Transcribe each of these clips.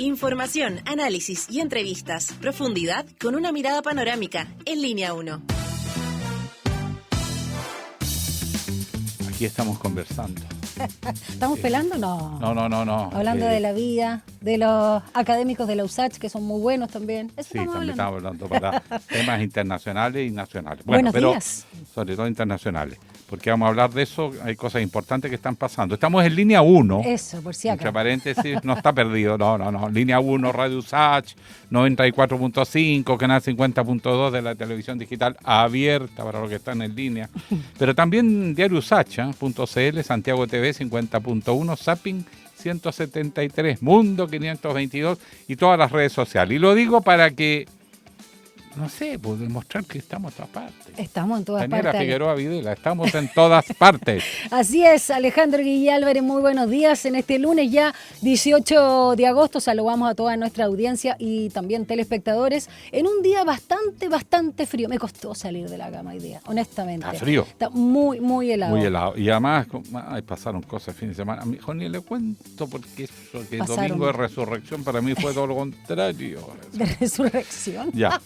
Información, análisis y entrevistas. Profundidad con una mirada panorámica. En Línea 1. Aquí estamos conversando. ¿Estamos pelando? No. No. Hablando de la vida, de los académicos de la USACH, que son muy buenos también. Eso sí, también estamos hablando para temas internacionales y nacionales. Buenos días. Sobre todo internacionales, porque vamos a hablar de eso, hay cosas importantes que están pasando. Estamos en Línea 1. Eso, por si acaso. Entre paréntesis, no está perdido, no. Línea 1, Radio USACH, 94.5, canal 50.2 de la televisión digital abierta para los que están en línea. Pero también diario USACH.cl, Santiago TV 50.1, Zapping 173, Mundo 522 y todas las redes sociales. Y lo digo para que, no sé, pues demostrar que estamos en todas partes. Estamos en todas Daniela partes. Figueroa Videla, estamos en todas partes. Así es, Alejandro Guillén Álvarez, muy buenos días. En este lunes ya 18 de agosto saludamos a toda nuestra audiencia y también telespectadores en un día bastante frío. Me costó salir de la cama hoy día, honestamente. Está frío. Está muy helado. Muy helado. Y además, pasaron cosas el fin de semana. A mi hijo ni le cuento porque eso, que domingo de resurrección para mí fue todo lo contrario. ¿De resurrección? Ya.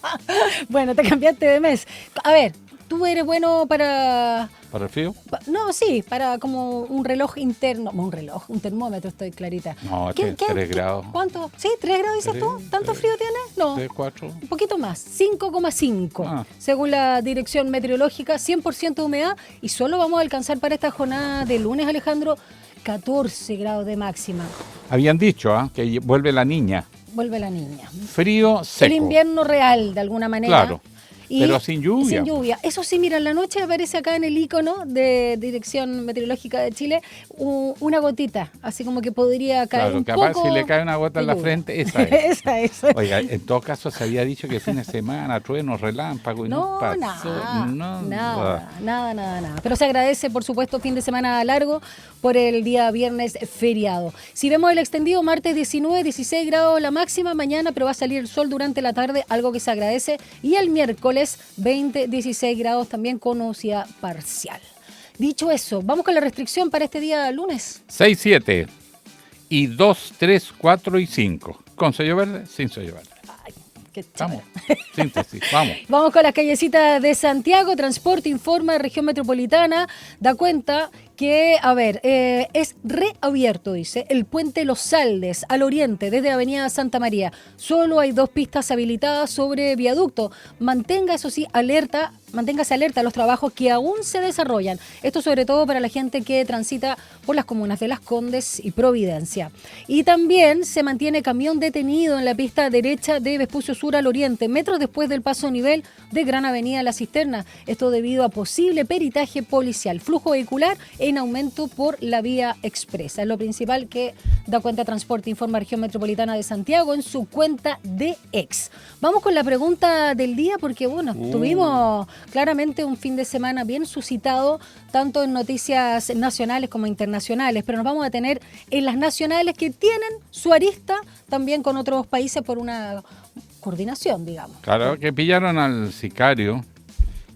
Bueno, te cambiaste de mes. A ver, ¿tú eres bueno para...? ¿Para el frío? No, sí, para como un reloj interno. Un termómetro, estoy clarita. No, es que 3 grados. ¿Cuánto? ¿Sí? ¿3 grados dices tú? ¿Tanto frío tienes? No. 3, 4. Un poquito más, 5,5. Según la dirección meteorológica, 100% de humedad. Y solo vamos a alcanzar para esta jornada de lunes, Alejandro, 14 grados de máxima. Habían dicho que vuelve la niña. Vuelve la niña. Frío, seco. El invierno real, de alguna manera. Claro. Pero sin lluvia. Sin lluvia. Eso sí, mira, en la noche aparece acá en el icono de Dirección Meteorológica de Chile una gotita, así como que podría caer un poco. Claro, capaz si le cae una gota en la frente, esa es. Esa es. Oiga, en todo caso se había dicho que fin de semana, truenos, relámpagos, y no pasó nada. Pero se agradece, por supuesto, fin de semana largo por el día viernes feriado. Si vemos el extendido, martes 19, 16 grados la máxima, mañana, pero va a salir el sol durante la tarde, algo que se agradece. Y el miércoles 20, 16 grados también con nubosidad parcial. Dicho eso, vamos con la restricción para este día lunes. 6, 7 y 2, 3, 4 y 5. ¿Con sello verde? Sin sello verde. Ay, qué vamos, síntesis, vamos. Vamos con las callecitas de Santiago. Transporte informa, región metropolitana, da cuenta que, es reabierto, dice, el puente Los Saldes al oriente desde Avenida Santa María. Solo hay 2 pistas habilitadas sobre viaducto. Manténgase alerta a los trabajos que aún se desarrollan. Esto sobre todo para la gente que transita por las comunas de Las Condes y Providencia. Y también se mantiene camión detenido en la pista derecha de Vespucio Sur al oriente, metros después del paso nivel de Gran Avenida La Cisterna. Esto debido a posible peritaje policial. Flujo vehicular en aumento por la vía expresa. Es lo principal que da cuenta Transporte Informa Región Metropolitana de Santiago en su cuenta de X. Vamos con la pregunta del día porque, tuvimos claramente un fin de semana bien suscitado, tanto en noticias nacionales como internacionales, pero nos vamos a tener en las nacionales que tienen su arista también con otros países por una coordinación, digamos. Claro, que pillaron al sicario.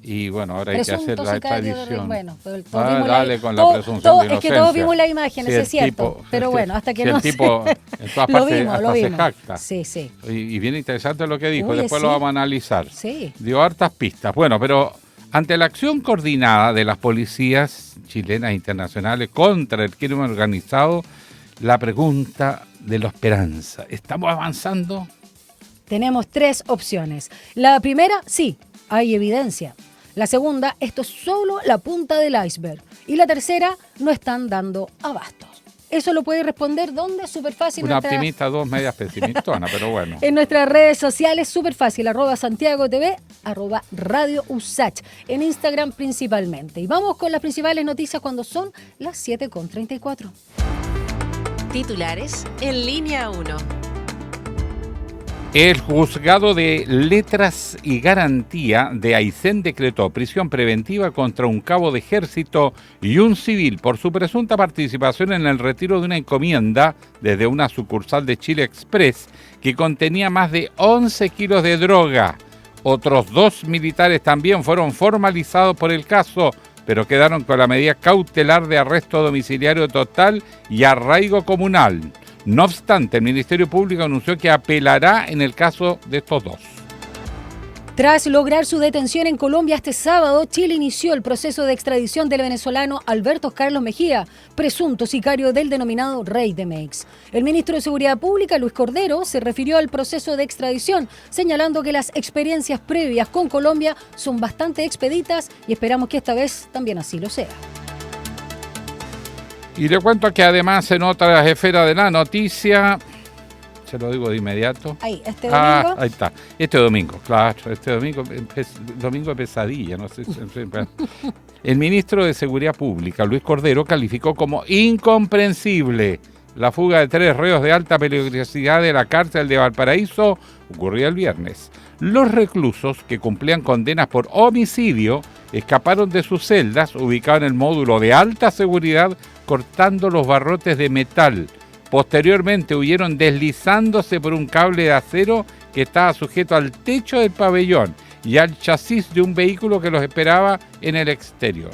Y bueno, ahora hay que hacer la extradición. Dale con la presunción de inocencia. Es que todos vimos las imágenes, es cierto. Pero bueno, hasta que no el tipo en todas partes lo vimos. se jacta. Sí. Y bien interesante lo que dijo. Después lo vamos a analizar. Sí. Dio hartas pistas. Bueno, pero ante la acción coordinada de las policías chilenas e internacionales contra el crimen organizado, la pregunta de la esperanza. ¿Estamos avanzando? Tenemos 3 opciones. La primera, sí, hay evidencia. La segunda, esto es solo la punta del iceberg. Y la tercera, no están dando abastos. Eso lo puede responder, ¿dónde? Súper fácil. Una optimista, 2 medias pesimistas, pero bueno. En nuestras redes sociales, súper fácil, @Santiago TV, @Radio USACH, en Instagram principalmente. Y vamos con las principales noticias cuando son las 7:34. Titulares en Línea 1. El juzgado de letras y garantía de Aysén decretó prisión preventiva contra un cabo de ejército y un civil por su presunta participación en el retiro de una encomienda desde una sucursal de Chile Express que contenía más de 11 kilos de droga. Otros 2 militares también fueron formalizados por el caso, pero quedaron con la medida cautelar de arresto domiciliario total y arraigo comunal. No obstante, el Ministerio Público anunció que apelará en el caso de estos dos. Tras lograr su detención en Colombia este sábado, Chile inició el proceso de extradición del venezolano Alberto Carlos Mejía, presunto sicario del denominado Rey de Meix. El ministro de Seguridad Pública, Luis Cordero, se refirió al proceso de extradición, señalando que las experiencias previas con Colombia son bastante expeditas y esperamos que esta vez también así lo sea. Y le cuento que además en otras esferas de la noticia, se lo digo de inmediato. Ahí, este domingo. Ahí está. Este domingo, claro. Este domingo, domingo de pesadilla, no sé. El ministro de Seguridad Pública, Luis Cordero, calificó como incomprensible la fuga de 3 reos de alta peligrosidad de la cárcel de Valparaíso ocurrida el viernes. Los reclusos que cumplían condenas por homicidio escaparon de sus celdas ubicadas en el módulo de alta seguridad cortando los barrotes de metal. Posteriormente huyeron deslizándose por un cable de acero que estaba sujeto al techo del pabellón y al chasis de un vehículo que los esperaba en el exterior.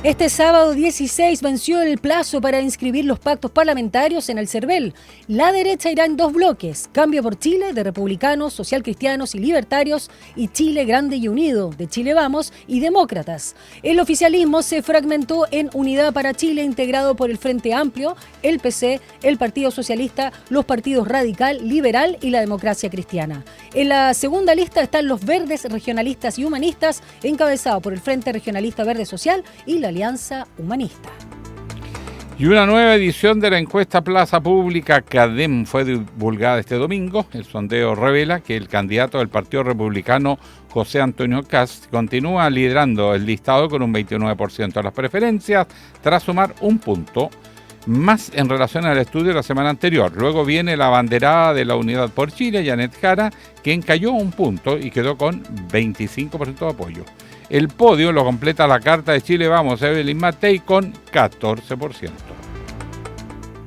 Este sábado 16 venció el plazo para inscribir los pactos parlamentarios en el CERVEL. La derecha irá en 2 bloques, Cambio por Chile, de republicanos, socialcristianos y libertarios, y Chile Grande y Unido, de Chile Vamos y demócratas. El oficialismo se fragmentó en Unidad para Chile, integrado por el Frente Amplio, el PC, el Partido Socialista, los partidos Radical, Liberal y la Democracia Cristiana. En la segunda lista están los Verdes Regionalistas y Humanistas, encabezado por el Frente Regionalista Verde Social y la Alianza Humanista. Y una nueva edición de la encuesta Plaza Pública CADEM fue divulgada este domingo. El sondeo revela que el candidato del Partido Republicano, José Antonio Kast, continúa liderando el listado con un 29% de las preferencias, tras sumar un punto más en relación al estudio de la semana anterior. Luego viene la abanderada de la Unidad por Chile, Janet Jara, quien cayó un punto y quedó con 25% de apoyo. El podio lo completa la carta de Chile Vamos, Evelyn Matei, con 14%.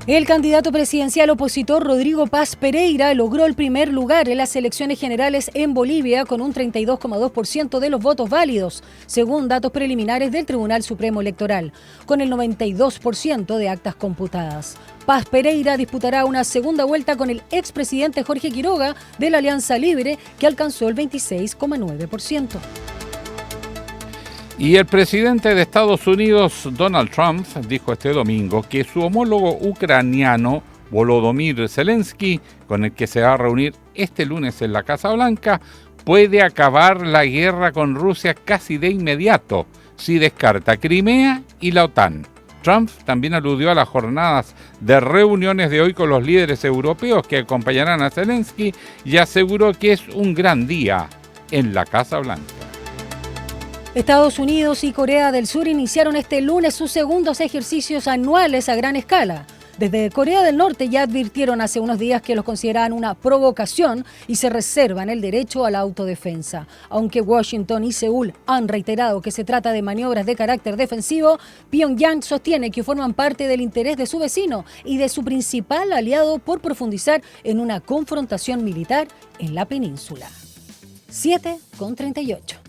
El candidato presidencial opositor Rodrigo Paz Pereira logró el primer lugar en las elecciones generales en Bolivia con un 32,2% de los votos válidos, según datos preliminares del Tribunal Supremo Electoral, con el 92% de actas computadas. Paz Pereira disputará una segunda vuelta con el expresidente Jorge Quiroga de la Alianza Libre, que alcanzó el 26,9%. Y el presidente de Estados Unidos, Donald Trump, dijo este domingo que su homólogo ucraniano, Volodymyr Zelensky, con el que se va a reunir este lunes en la Casa Blanca, puede acabar la guerra con Rusia casi de inmediato, si descarta Crimea y la OTAN. Trump también aludió a las jornadas de reuniones de hoy con los líderes europeos que acompañarán a Zelensky y aseguró que es un gran día en la Casa Blanca. Estados Unidos y Corea del Sur iniciaron este lunes sus segundos ejercicios anuales a gran escala. Desde Corea del Norte ya advirtieron hace unos días que los consideraban una provocación y se reservan el derecho a la autodefensa. Aunque Washington y Seúl han reiterado que se trata de maniobras de carácter defensivo, Pyongyang sostiene que forman parte del interés de su vecino y de su principal aliado por profundizar en una confrontación militar en la península. 7:38.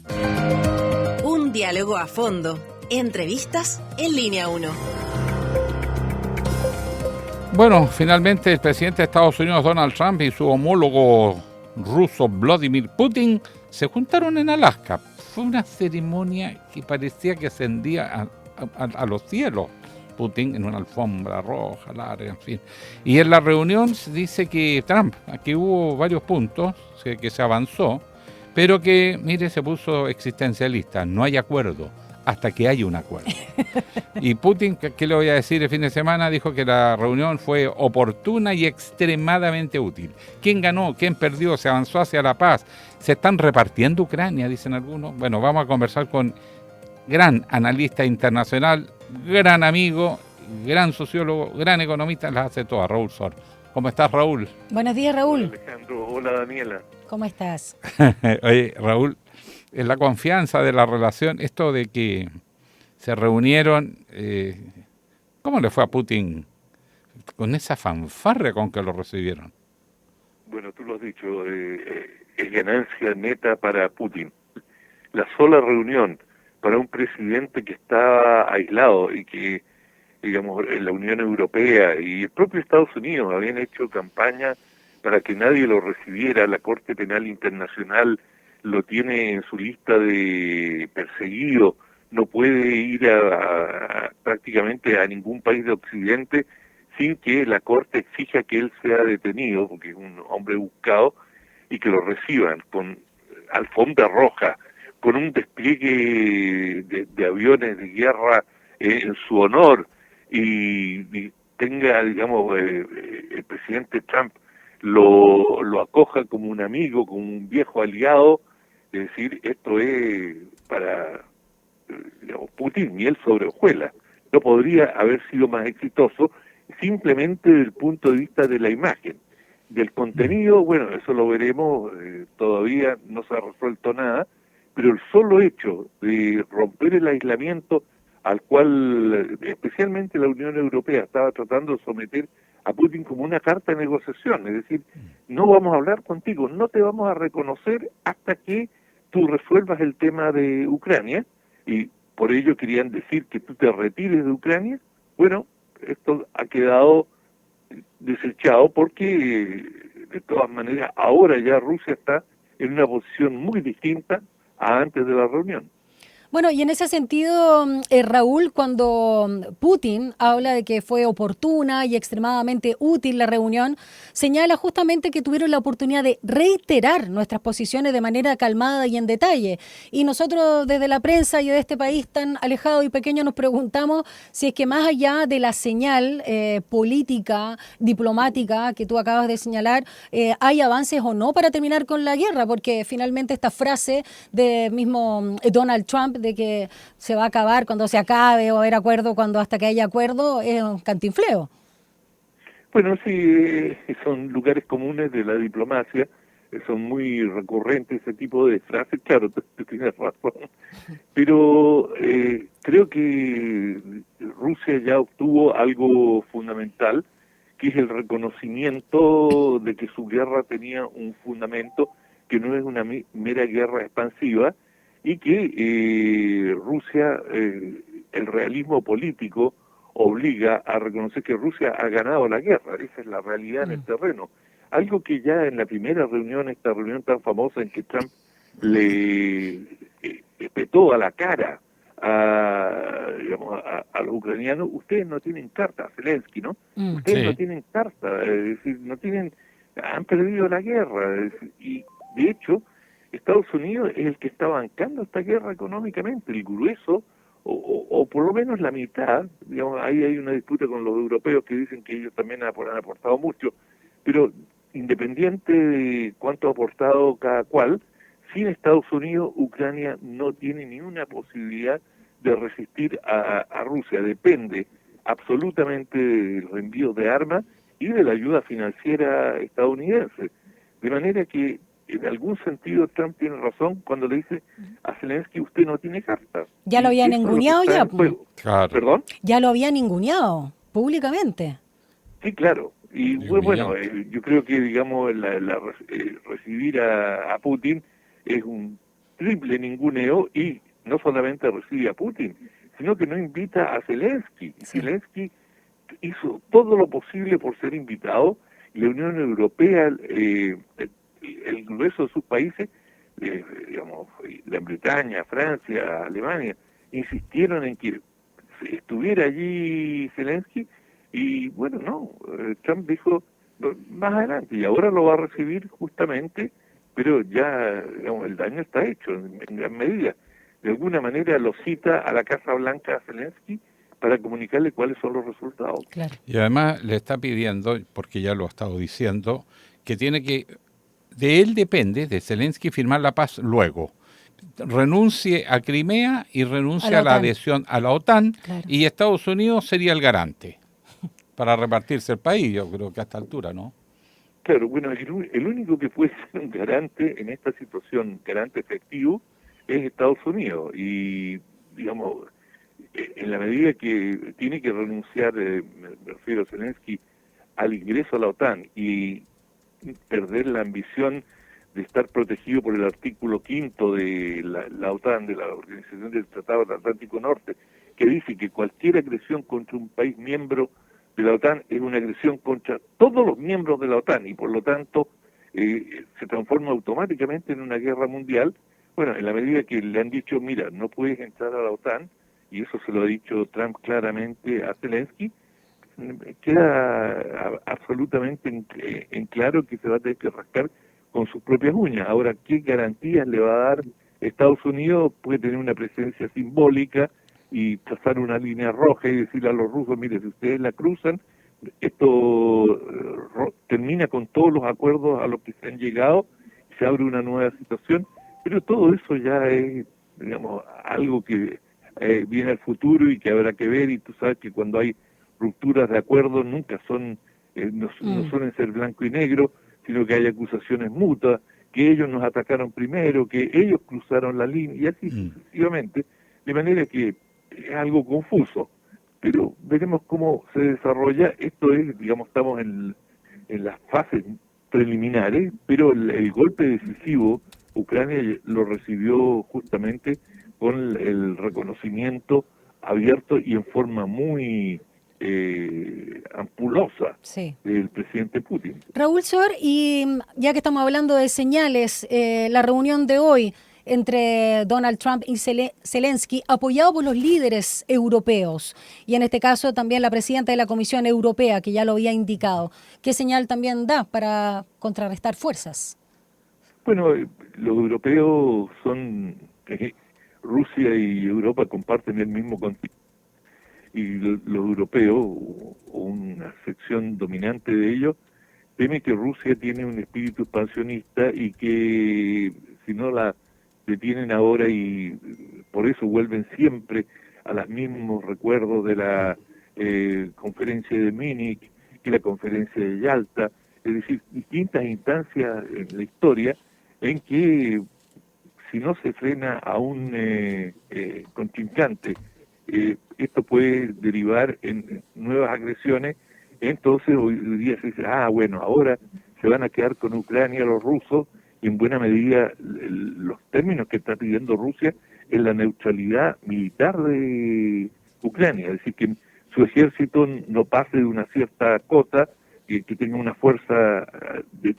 Un diálogo a fondo. Entrevistas en Línea 1. Bueno, finalmente el presidente de Estados Unidos, Donald Trump, y su homólogo ruso, Vladimir Putin, se juntaron en Alaska. Fue una ceremonia que parecía que ascendía a los cielos. Putin en una alfombra roja, larga, en fin. Y en la reunión se dice que Trump, aquí hubo varios puntos que se avanzó, pero que, mire, se puso existencialista. No hay acuerdo hasta que haya un acuerdo. Y Putin, ¿qué le voy a decir el fin de semana? Dijo que la reunión fue oportuna y extremadamente útil. ¿Quién ganó? ¿Quién perdió? Se avanzó hacia la paz. Se están repartiendo Ucrania, dicen algunos. Bueno, vamos a conversar con gran analista internacional, gran amigo, gran sociólogo, gran economista, las hace todas, Raúl Sor. ¿Cómo estás, Raúl? Buenos días, Raúl. Hola, Alejandro. Hola, Daniela. ¿Cómo estás? Oye, Raúl, en la confianza de la relación, esto de que se reunieron, ¿cómo le fue a Putin con esa fanfarria con que lo recibieron? Bueno, tú lo has dicho, es ganancia neta para Putin. La sola reunión para un presidente que está aislado y que digamos, la Unión Europea y el propio Estados Unidos habían hecho campaña para que nadie lo recibiera. La Corte Penal Internacional lo tiene en su lista de perseguido, no puede ir prácticamente a ningún país de Occidente sin que la Corte exija que él sea detenido, porque es un hombre buscado, y que lo reciban con alfombra roja, con un despliegue de aviones de guerra en su honor, y tenga, digamos, el presidente Trump lo acoja como un amigo, como un viejo aliado. Es decir, esto es para, digamos, Putin miel sobre hojuelas. No podría haber sido más exitoso simplemente desde el punto de vista de la imagen. Del contenido, bueno, eso lo veremos, todavía no se ha resuelto nada, pero el solo hecho de romper el aislamiento al cual especialmente la Unión Europea estaba tratando de someter a Putin como una carta de negociación, es decir, no vamos a hablar contigo, no te vamos a reconocer hasta que tú resuelvas el tema de Ucrania, y por ello querían decir que tú te retires de Ucrania. Bueno, esto ha quedado desechado porque de todas maneras ahora ya Rusia está en una posición muy distinta a antes de la reunión. Bueno, y en ese sentido, Raúl, cuando Putin habla de que fue oportuna y extremadamente útil la reunión, señala justamente que tuvieron la oportunidad de reiterar nuestras posiciones de manera calmada y en detalle. Y nosotros desde la prensa y de este país tan alejado y pequeño nos preguntamos si es que más allá de la señal política, diplomática que tú acabas de señalar, hay avances o no para terminar con la guerra, porque finalmente esta frase de mismo Donald Trump de que se va a acabar cuando se acabe o haber acuerdo cuando hasta que haya acuerdo es un cantinfleo. Bueno, sí, son lugares comunes de la diplomacia, son muy recurrentes ese tipo de frases, claro, tú tienes razón, pero creo que Rusia ya obtuvo algo fundamental, que es el reconocimiento de que su guerra tenía un fundamento, que no es una mera guerra expansiva, y que Rusia, el realismo político obliga a reconocer que Rusia ha ganado la guerra. Esa es la realidad en el terreno. Algo que ya en la primera reunión, esta reunión tan famosa en que Trump le petó a la cara a los ucranianos, ustedes no tienen carta, Zelensky, ¿no? Ustedes no tienen carta, es decir, no tienen, han perdido la guerra, y de hecho Estados Unidos es el que está bancando esta guerra económicamente, el grueso, o por lo menos la mitad. Digamos, ahí hay una disputa con los europeos que dicen que ellos también han aportado mucho, pero independiente de cuánto ha aportado cada cual, sin Estados Unidos, Ucrania no tiene ni una posibilidad de resistir a Rusia. Depende absolutamente del envío de armas y de la ayuda financiera estadounidense. De manera que en algún sentido Trump tiene razón cuando le dice a Zelensky, usted no tiene carta. Ya lo habían ninguneado ya. Claro. ¿Perdón? Ya lo habían ninguneado públicamente. Sí, claro. Y bueno, yo creo que, digamos, recibir a Putin es un triple ninguneo, y no solamente recibe a Putin, sino que no invita a Zelensky. Sí. Zelensky hizo todo lo posible por ser invitado, y la Unión Europea, el grueso de sus países, digamos, Gran Bretaña, Francia, Alemania, insistieron en que estuviera allí Zelensky, y bueno, no, Trump dijo más adelante, y ahora lo va a recibir justamente, pero ya, digamos, el daño está hecho en gran medida. De alguna manera lo cita a la Casa Blanca a Zelensky para comunicarle cuáles son los resultados. Claro. Y además le está pidiendo, porque ya lo ha estado diciendo, que tiene que, de él depende, de Zelensky, firmar la paz luego. Renuncie a Crimea y renuncie a la adhesión a la OTAN, claro. Y Estados Unidos sería el garante para repartirse el país, yo creo que a esta altura, ¿no? Claro, bueno, el único que puede ser un garante en esta situación, garante efectivo, es Estados Unidos, y digamos, en la medida que tiene que renunciar, me refiero a Zelensky, al ingreso a la OTAN y perder la ambición de estar protegido por el artículo 5 de la OTAN, de la Organización del Tratado del Atlántico Norte, que dice que cualquier agresión contra un país miembro de la OTAN es una agresión contra todos los miembros de la OTAN y por lo tanto se transforma automáticamente en una guerra mundial. Bueno, en la medida que le han dicho, mira, no puedes entrar a la OTAN, y eso se lo ha dicho Trump claramente a Zelensky, queda absolutamente en claro que se va a tener que rascar con sus propias uñas. Ahora, ¿qué garantías le va a dar Estados Unidos? Puede tener una presencia simbólica y trazar una línea roja y decirle a los rusos, mire, si ustedes la cruzan, esto termina con todos los acuerdos a los que se han llegado, se abre una nueva situación, pero todo eso ya es, digamos, algo que viene al futuro y que habrá que ver, y tú sabes que cuando hay rupturas de acuerdos nunca son, no suelen ser blanco y negro, sino que hay acusaciones mutuas, que ellos nos atacaron primero, que ellos cruzaron la línea, y así sucesivamente, de manera que es algo confuso, pero veremos cómo se desarrolla. Esto es, digamos, estamos en las fases preliminares, pero el golpe decisivo Ucrania lo recibió justamente con el reconocimiento abierto y en forma muy ampulosa del presidente Putin. Raúl Sor, y ya que estamos hablando de señales, la reunión de hoy entre Donald Trump y Zelensky, apoyado por los líderes europeos, y en este caso también la presidenta de la Comisión Europea, que ya lo había indicado, ¿qué señal también da para contrarrestar fuerzas? Bueno, los europeos son... Rusia y Europa comparten el mismo continente, y los europeos, o una sección dominante de ellos, teme que Rusia tiene un espíritu expansionista y que si no la detienen ahora, y por eso vuelven siempre a los mismos recuerdos de la conferencia de Múnich y la conferencia de Yalta, es decir, distintas instancias en la historia en que si no se frena a un contrincante, esto puede derivar en nuevas agresiones. Entonces hoy día se dice, bueno, ahora se van a quedar con Ucrania los rusos, y en buena medida los términos que está pidiendo Rusia es la neutralidad militar de Ucrania, es decir, que su ejército no pase de una cierta cota, que tenga una fuerza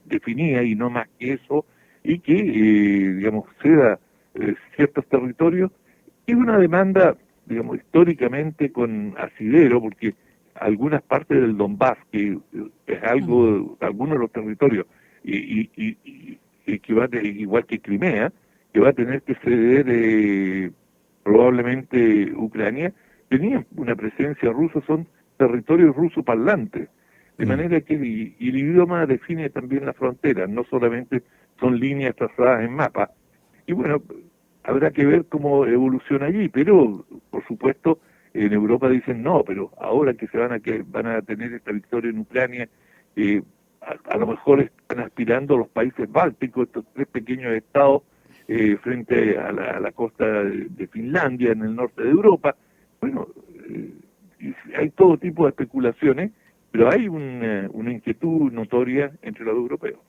definida y no más que eso, y que, digamos, ceda ciertos territorios. Es una demanda, digamos, históricamente con asidero, porque algunas partes del Donbass, que es algo, algunos de los territorios, y que va igual que Crimea, que va a tener que ceder probablemente Ucrania, tenían una presencia rusa, son territorios ruso parlantes, de manera que y el idioma define también la frontera, no solamente son líneas trazadas en mapa. Y bueno, habrá que ver cómo evoluciona allí, pero por supuesto en Europa dicen no, pero ahora que van a tener esta victoria en Ucrania, a lo mejor están aspirando los países bálticos, estos tres pequeños estados frente a la costa de Finlandia, en el norte de Europa. Bueno, hay todo tipo de especulaciones, pero hay una inquietud notoria entre los europeos.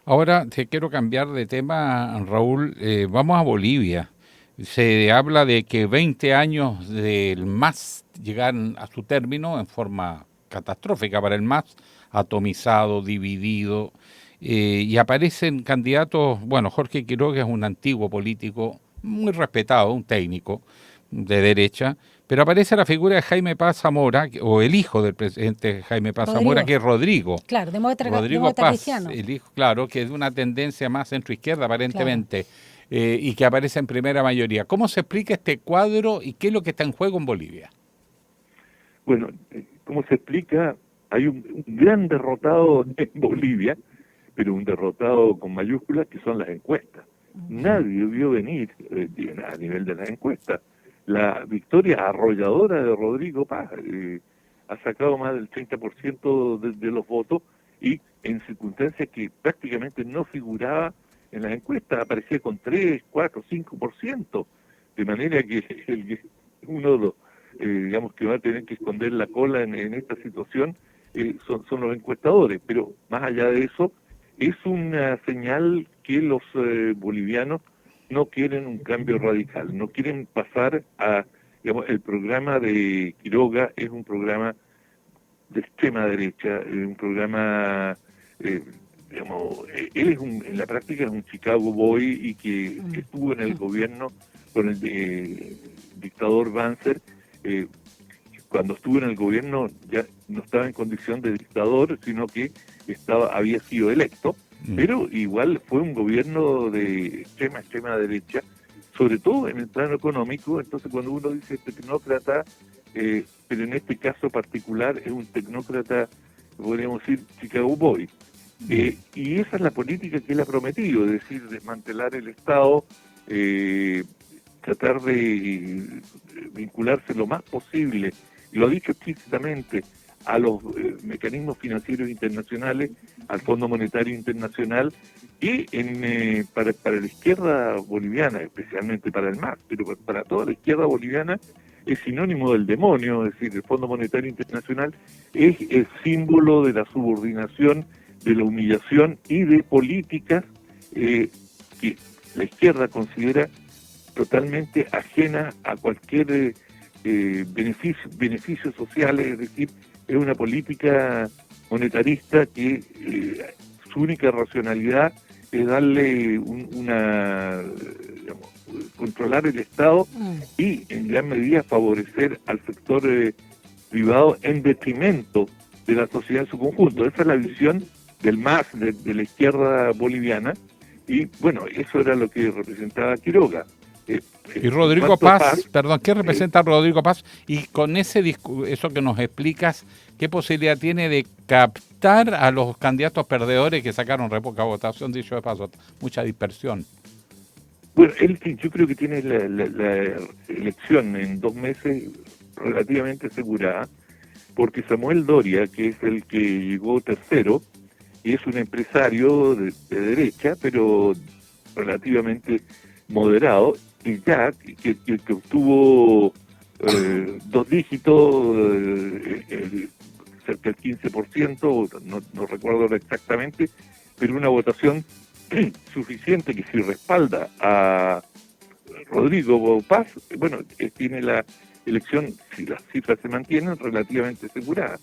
Ahora te quiero cambiar de tema, Raúl. Vamos a Bolivia. Se habla de que 20 años del MAS llegan a su término en forma catastrófica para el MAS, atomizado, dividido, y aparecen candidatos. Bueno, Jorge Quiroga es un antiguo político muy respetado, un técnico de derecha, pero aparece la figura de Jaime Paz Zamora, o el hijo del presidente Jaime Paz Zamora, que es Rodrigo. Claro, Rodrigo Paz, cristiano. el hijo, claro, que es de una tendencia más centroizquierda aparentemente, claro. Y que aparece en primera mayoría. ¿Cómo se explica este cuadro y qué es lo que está en juego en Bolivia? Bueno, ¿cómo se explica? Hay un gran derrotado en Bolivia, pero un derrotado con mayúsculas, que son las encuestas. Nadie vio venir a nivel de las encuestas la victoria arrolladora de Rodrigo Paz. Ha sacado más del 30% de los votos, y en circunstancias que prácticamente no figuraba en las encuestas, aparecía con 3, 4, 5%, de manera que uno de los, digamos, que va a tener que esconder la cola en esta situación son los encuestadores. Pero más allá de eso, es una señal que los bolivianos no quieren un cambio radical, no quieren pasar a digamos, el programa de Quiroga es un programa de extrema derecha, es un programa, digamos, él es en la práctica es un Chicago Boy y que estuvo en el gobierno con el dictador Banzer. Cuando estuvo en el gobierno ya no estaba en condición de dictador, sino que había sido electo, pero igual fue un gobierno de extrema derecha, sobre todo en el plano económico. Entonces cuando uno dice tecnócrata, pero en este caso particular es un tecnócrata, podríamos decir, Chicago Boy. Y esa es la política que él ha prometido, es decir, desmantelar el Estado, tratar de vincularse lo más posible, y lo ha dicho explícitamente, a los mecanismos financieros internacionales, al Fondo Monetario Internacional, y para la izquierda boliviana, especialmente para el MAS, pero para toda la izquierda boliviana, es sinónimo del demonio. Es decir, el Fondo Monetario Internacional es el símbolo de la subordinación, de la humillación y de políticas que la izquierda considera totalmente ajena a cualquier beneficios sociales. Es decir, es una política monetarista que su única racionalidad es darle controlar el Estado y en gran medida favorecer al sector privado en detrimento de la sociedad en su conjunto. Esa es la visión del MAS, de la izquierda boliviana, y bueno, eso era lo que representaba Quiroga. Y Rodrigo Paz, perdón, ¿qué representa Rodrigo Paz? Y con eso que nos explicas, ¿qué posibilidad tiene de captar a los candidatos perdedores que sacaron re poca votación, dicho de paso, mucha dispersión? Bueno, él yo creo que tiene la elección en 2 meses relativamente asegurada, porque Samuel Doria, que es el que llegó tercero, y es un empresario de derecha, pero relativamente moderado, y ya que obtuvo 2 dígitos, cerca del 15%, no recuerdo exactamente, pero una votación suficiente que si respalda a Rodrigo Paz, bueno, tiene la elección, si las cifras se mantienen, relativamente asegurada.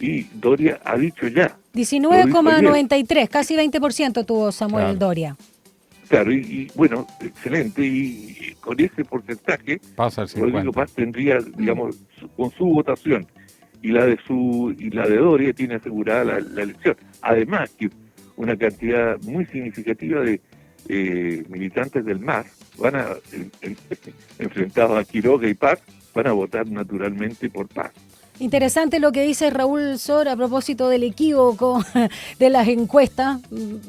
Y Doria ha dicho ya. 19,93, casi 20% tuvo Samuel Doria. Claro, y bueno, excelente, y con ese porcentaje, pasa el 50. Rodrigo Paz tendría, digamos, con su votación y la de Doria tiene asegurada la elección. Además que una cantidad muy significativa de militantes del MAS van a, enfrentados a Quiroga y Paz, van a votar naturalmente por Paz. Interesante lo que dice Raúl Sor a propósito del equívoco de las encuestas.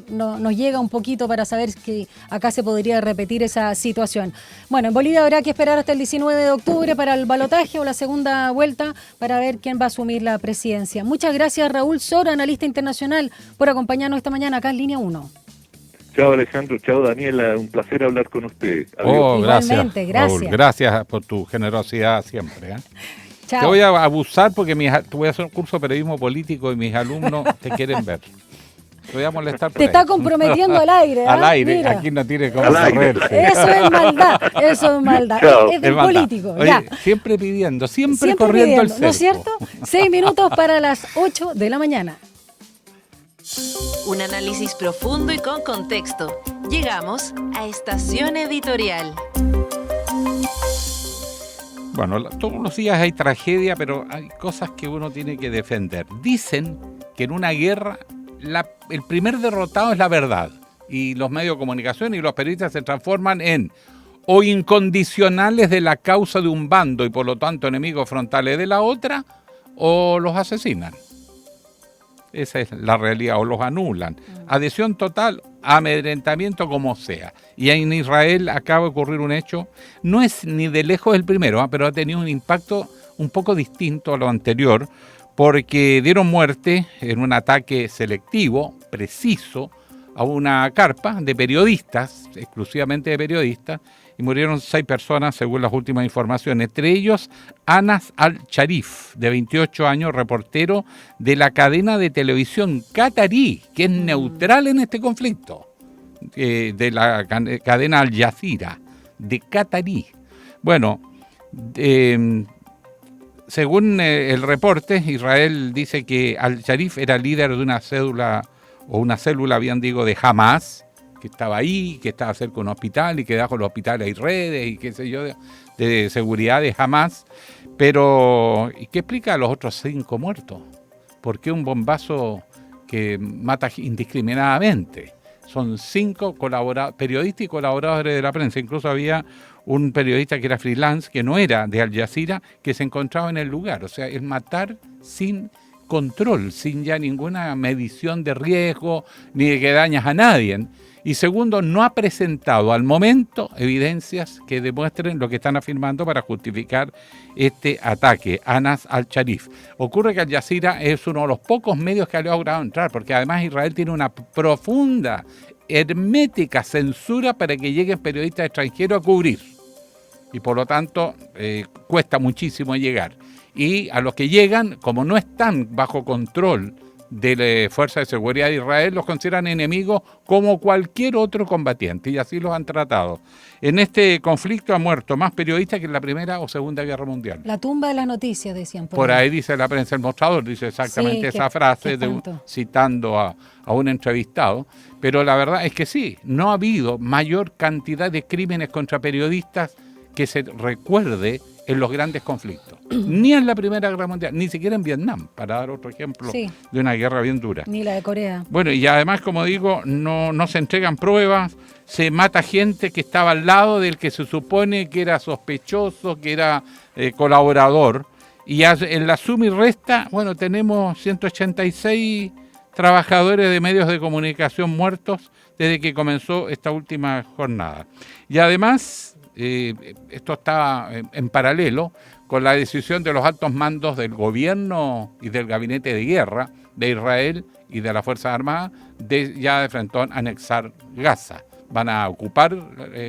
Nos llega un poquito para saber que acá se podría repetir esa situación. Bueno, en Bolivia habrá que esperar hasta el 19 de octubre para el balotaje o la segunda vuelta para ver quién va a asumir la presidencia. Muchas gracias, Raúl Sor, analista internacional, por acompañarnos esta mañana acá en Línea 1. Chao, Alejandro. Chao, Daniela. Un placer hablar con ustedes. Adiós. Gracias, Raúl, gracias. Gracias por tu generosidad siempre. Chao. Te voy a abusar porque te voy a hacer un curso de periodismo político y mis alumnos te quieren ver. Te voy a molestar por Te está comprometiendo al aire. Al aire, mira. aquí no tiene cómo correrse. Eso es maldad. Es del político. Oye, ya. Siempre pidiendo, siempre corriendo el cerco. ¿No es cierto? 6 minutos para las 8 de la mañana. Un análisis profundo y con contexto. Llegamos a Estación Editorial. Bueno, todos los días hay tragedia, pero hay cosas que uno tiene que defender. Dicen que en una guerra el primer derrotado es la verdad. Y los medios de comunicación y los periodistas se transforman en o incondicionales de la causa de un bando y por lo tanto enemigos frontales de la otra, o los asesinan. Esa es la realidad, o los anulan. Adhesión total, amedrentamiento, como sea. Y en Israel acaba de ocurrir un hecho, no es ni de lejos el primero, pero ha tenido un impacto un poco distinto a lo anterior, porque dieron muerte en un ataque selectivo, preciso, a una carpa de periodistas, exclusivamente de periodistas, y murieron 6 personas según las últimas informaciones, entre ellos Anas Al-Sharif, de 28 años, reportero de la cadena de televisión qatarí, que es neutral en este conflicto, de la cadena Al Jazeera, de qatarí. Bueno, Según el reporte, Israel dice que al-Sharif era líder de una célula, bien digo, de Hamas, que estaba ahí, que estaba cerca de un hospital y que debajo del hospital hay redes y qué sé yo, de seguridad de Hamas. Pero, ¿y qué explica a los otros 5 muertos? ¿Por qué un bombazo que mata indiscriminadamente? Son 5 periodistas y colaboradores de la prensa. Incluso había un periodista que era freelance, que no era de Al Jazeera, que se encontraba en el lugar. O sea, es matar sin control, sin ya ninguna medición de riesgo, ni de que dañas a nadie. Y segundo, no ha presentado al momento evidencias que demuestren lo que están afirmando para justificar este ataque, Anas al-Sharif. Ocurre que Al Jazeera es uno de los pocos medios que ha logrado entrar, porque además Israel tiene una profunda, hermética censura para que lleguen periodistas extranjeros a cubrir. Y por lo tanto, cuesta muchísimo llegar. Y a los que llegan, como no están bajo control de la Fuerza de Seguridad de Israel, los consideran enemigos como cualquier otro combatiente, y así los han tratado. En este conflicto han muerto más periodistas que en la Primera o Segunda Guerra Mundial. La tumba de las noticias, decían. Por ahí dice la prensa, el mostrador dice exactamente esa frase, citando a un entrevistado. Pero la verdad es que sí, no ha habido mayor cantidad de crímenes contra periodistas que se recuerde en los grandes conflictos. Ni en la Primera Guerra Mundial, ni siquiera en Vietnam, para dar otro ejemplo de una guerra bien dura. Ni la de Corea. Bueno, y además, como digo, no se entregan pruebas, se mata gente que estaba al lado del que se supone que era sospechoso, que era colaborador. Y en la suma y resta, bueno, tenemos 186 trabajadores de medios de comunicación muertos desde que comenzó esta última jornada. Y además, esto está en paralelo con la decisión de los altos mandos del gobierno y del gabinete de guerra de Israel y de las Fuerzas Armadas de frente a anexar Gaza. Van a ocupar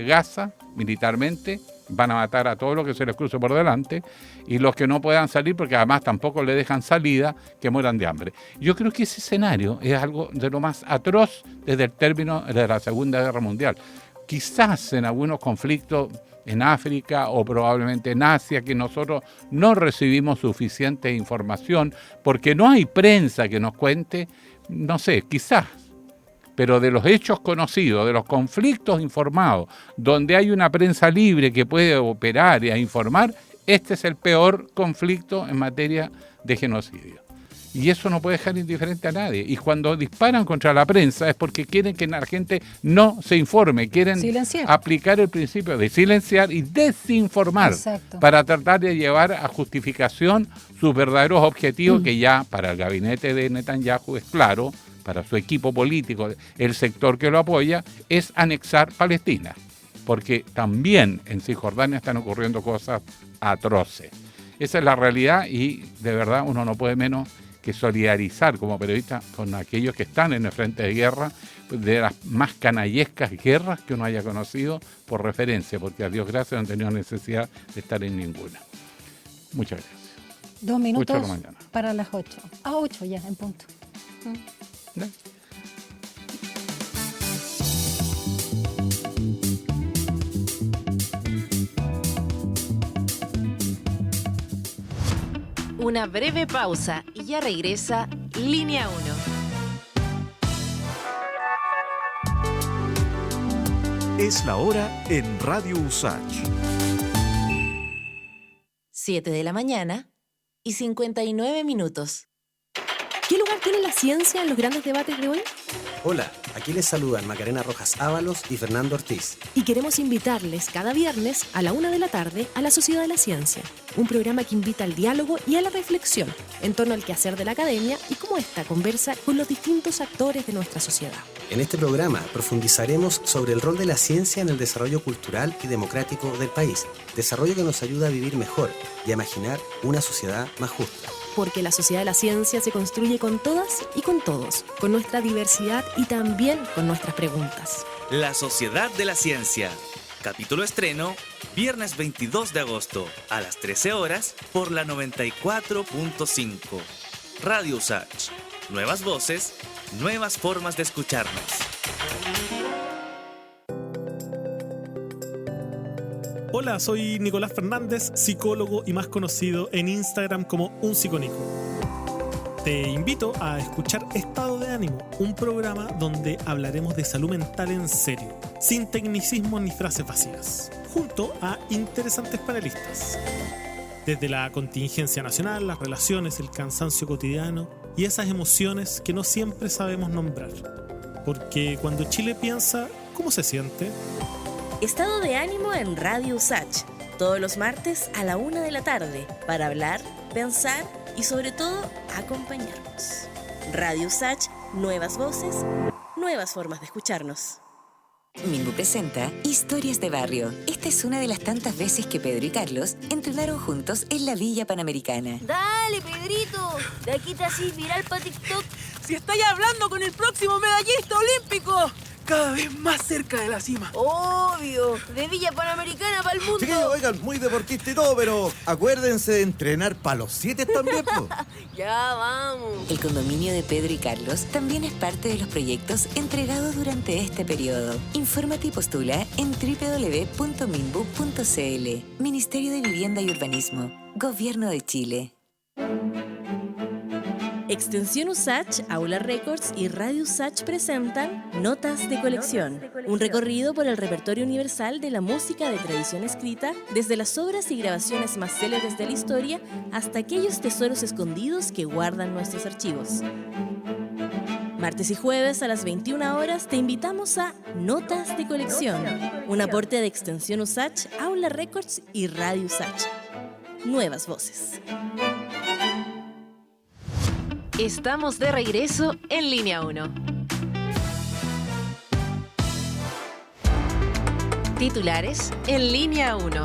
Gaza militarmente, van a matar a todos los que se les cruce por delante, y los que no puedan salir, porque además tampoco le dejan salida, que mueran de hambre. Yo creo que ese escenario es algo de lo más atroz desde el término de la Segunda Guerra Mundial. Quizás en algunos conflictos en África o probablemente en Asia, que nosotros no recibimos suficiente información porque no hay prensa que nos cuente, no sé, quizás. Pero de los hechos conocidos, de los conflictos informados, donde hay una prensa libre que puede operar y informar, este es el peor conflicto en materia de genocidio. Y eso no puede dejar indiferente a nadie. Y cuando disparan contra la prensa es porque quieren que la gente no se informe, quieren aplicar el principio de silenciar y desinformar. Exacto. Para tratar de llevar a justificación sus verdaderos objetivos, que ya para el gabinete de Netanyahu es claro, para su equipo político, el sector que lo apoya, es anexar Palestina. Porque también en Cisjordania están ocurriendo cosas atroces. Esa es la realidad y de verdad uno no puede menos que solidarizar como periodista con aquellos que están en el frente de guerra, de las más canallescas guerras que uno haya conocido, por referencia, porque a Dios gracias no han tenido necesidad de estar en ninguna. Muchas gracias. 2 minutos 8 de la mañana. para las 8. 8 ya, en punto. ¿Ya? Una breve pausa y ya regresa Línea 1. Es la hora en Radio USACH. 7 de la mañana y 59 minutos. ¿Qué lugar tiene la ciencia en los grandes debates de hoy? Hola, aquí les saludan Macarena Rojas Ábalos y Fernando Ortiz. Y queremos invitarles cada viernes a la 1 de la tarde a La Sociedad de la Ciencia, un programa que invita al diálogo y a la reflexión en torno al quehacer de la academia y cómo ésta conversa con los distintos actores de nuestra sociedad. En este programa profundizaremos sobre el rol de la ciencia en el desarrollo cultural y democrático del país, desarrollo que nos ayuda a vivir mejor y a imaginar una sociedad más justa. Porque la sociedad de la ciencia se construye con todas y con todos, con nuestra diversidad y también con nuestras preguntas. La Sociedad de la Ciencia. Capítulo estreno, viernes 22 de agosto, a las 13 horas, por la 94.5. Radio USACH. Nuevas voces, nuevas formas de escucharnos. Hola, soy Nicolás Fernández, psicólogo y más conocido en Instagram como Un Psicónico. Te invito a escuchar Estado de Ánimo, un programa donde hablaremos de salud mental en serio, sin tecnicismos ni frases vacías, junto a interesantes panelistas. Desde la contingencia nacional, las relaciones, el cansancio cotidiano y esas emociones que no siempre sabemos nombrar. Porque cuando Chile piensa, ¿cómo se siente? Estado de ánimo en Radio USACH, todos los martes a la 1 de la tarde, para hablar, pensar y sobre todo acompañarnos. Radio USACH, nuevas voces, nuevas formas de escucharnos. Minbu presenta Historias de Barrio. Esta es una de las tantas veces que Pedro y Carlos entrenaron juntos en la Villa Panamericana. Dale, Pedrito, de aquí te haces viral para TikTok. Si estáis hablando con el próximo medallista olímpico, cada vez más cerca de la cima. Obvio, de Villa Panamericana para el mundo. Sí, oigan, muy deportista y todo, pero acuérdense de entrenar para los 7 también, po. Ya vamos. El condominio de Pedro y Carlos también es parte de los proyectos entregados durante este periodo. Infórmate y postula en www.minbu.cl. Ministerio de Vivienda y Urbanismo, Gobierno de Chile. Extensión USACH, Aula Records y Radio USACH presentan Notas de Colección, un recorrido por el repertorio universal de la música de tradición escrita, desde las obras y grabaciones más célebres de la historia hasta aquellos tesoros escondidos que guardan nuestros archivos. Martes y jueves a las 21 horas te invitamos a Notas de Colección, un aporte de Extensión USACH, Aula Records y Radio USACH. Nuevas voces. Estamos de regreso en Línea 1. Titulares en Línea 1.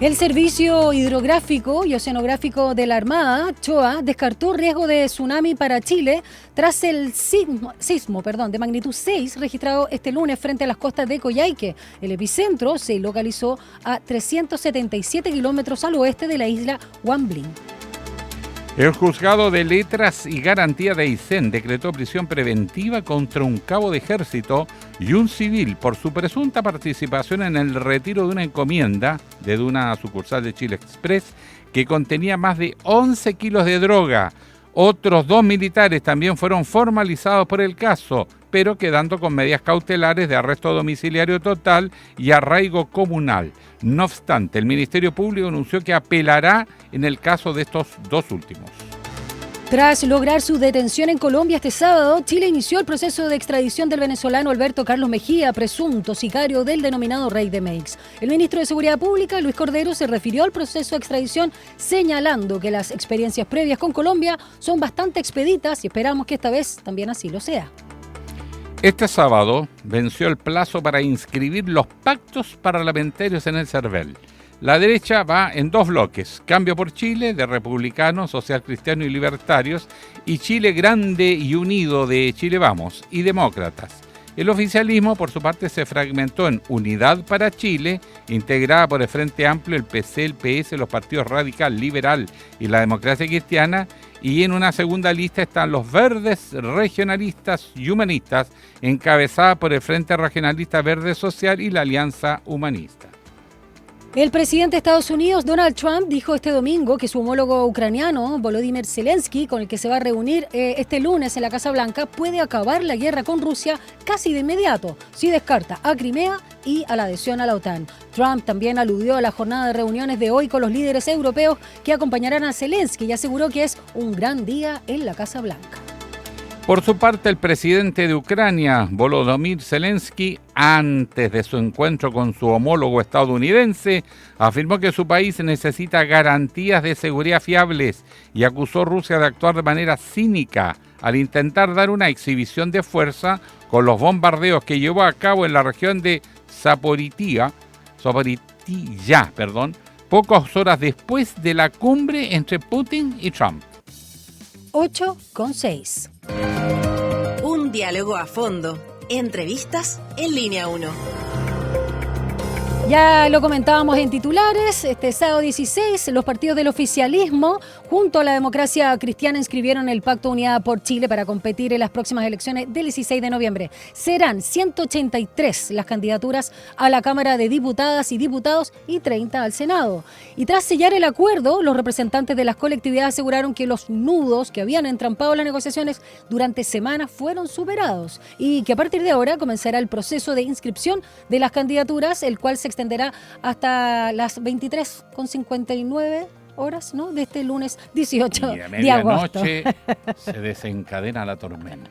El Servicio Hidrográfico y Oceanográfico de la Armada, CHOA, descartó riesgo de tsunami para Chile tras el sismo de magnitud 6 registrado este lunes frente a las costas de Coyhaique. El epicentro se localizó a 377 kilómetros al oeste de la isla Guamblín. El Juzgado de Letras y Garantía de Aysén decretó prisión preventiva contra un cabo de ejército y un civil por su presunta participación en el retiro de una encomienda de una sucursal de Chile Express que contenía más de 11 kilos de droga. Otros 2 militares también fueron formalizados por el caso, pero quedando con medidas cautelares de arresto domiciliario total y arraigo comunal. No obstante, el Ministerio Público anunció que apelará en el caso de estos 2 últimos. Tras lograr su detención en Colombia este sábado, Chile inició el proceso de extradición del venezolano Alberto Carlos Mejía, presunto sicario del denominado Rey de Meix. El ministro de Seguridad Pública, Luis Cordero, se refirió al proceso de extradición señalando que las experiencias previas con Colombia son bastante expeditas y esperamos que esta vez también así lo sea. Este sábado venció el plazo para inscribir los pactos parlamentarios en el CERVEL. La derecha va en 2 bloques, Cambio por Chile, de republicanos, social cristianos y libertarios, y Chile Grande y Unido, de Chile Vamos, y demócratas. El oficialismo, por su parte, se fragmentó en Unidad para Chile, integrada por el Frente Amplio, el PC, el PS, los partidos Radical, Liberal y la Democracia Cristiana, y en una segunda lista están los Verdes, Regionalistas y Humanistas, encabezada por el Frente Regionalista Verde Social y la Alianza Humanista. El presidente de Estados Unidos, Donald Trump, dijo este domingo que su homólogo ucraniano, Volodymyr Zelensky, con el que se va a reunir este lunes en la Casa Blanca, puede acabar la guerra con Rusia casi de inmediato, si descarta a Crimea y a la adhesión a la OTAN. Trump también aludió a la jornada de reuniones de hoy con los líderes europeos que acompañarán a Zelensky y aseguró que es un gran día en la Casa Blanca. Por su parte, el presidente de Ucrania, Volodymyr Zelensky, antes de su encuentro con su homólogo estadounidense, afirmó que su país necesita garantías de seguridad fiables y acusó a Rusia de actuar de manera cínica al intentar dar una exhibición de fuerza con los bombardeos que llevó a cabo en la región de Zaporizhia, pocas horas después de la cumbre entre Putin y Trump. 8:6. Un diálogo a fondo. Entrevistas en Línea 1. Ya lo comentábamos en titulares, este sábado 16 los partidos del oficialismo junto a la Democracia Cristiana inscribieron el Pacto Unidad por Chile para competir en las próximas elecciones del 16 de noviembre. Serán 183 las candidaturas a la Cámara de Diputadas y Diputados y 30 al Senado. Y tras sellar el acuerdo, los representantes de las colectividades aseguraron que los nudos que habían entrampado las negociaciones durante semanas fueron superados y que a partir de ahora comenzará el proceso de inscripción de las candidaturas, el cual se extenderá hasta las 23:59 horas, ¿no?, de este lunes 18 y a de agosto. medianoche se desencadena la tormenta.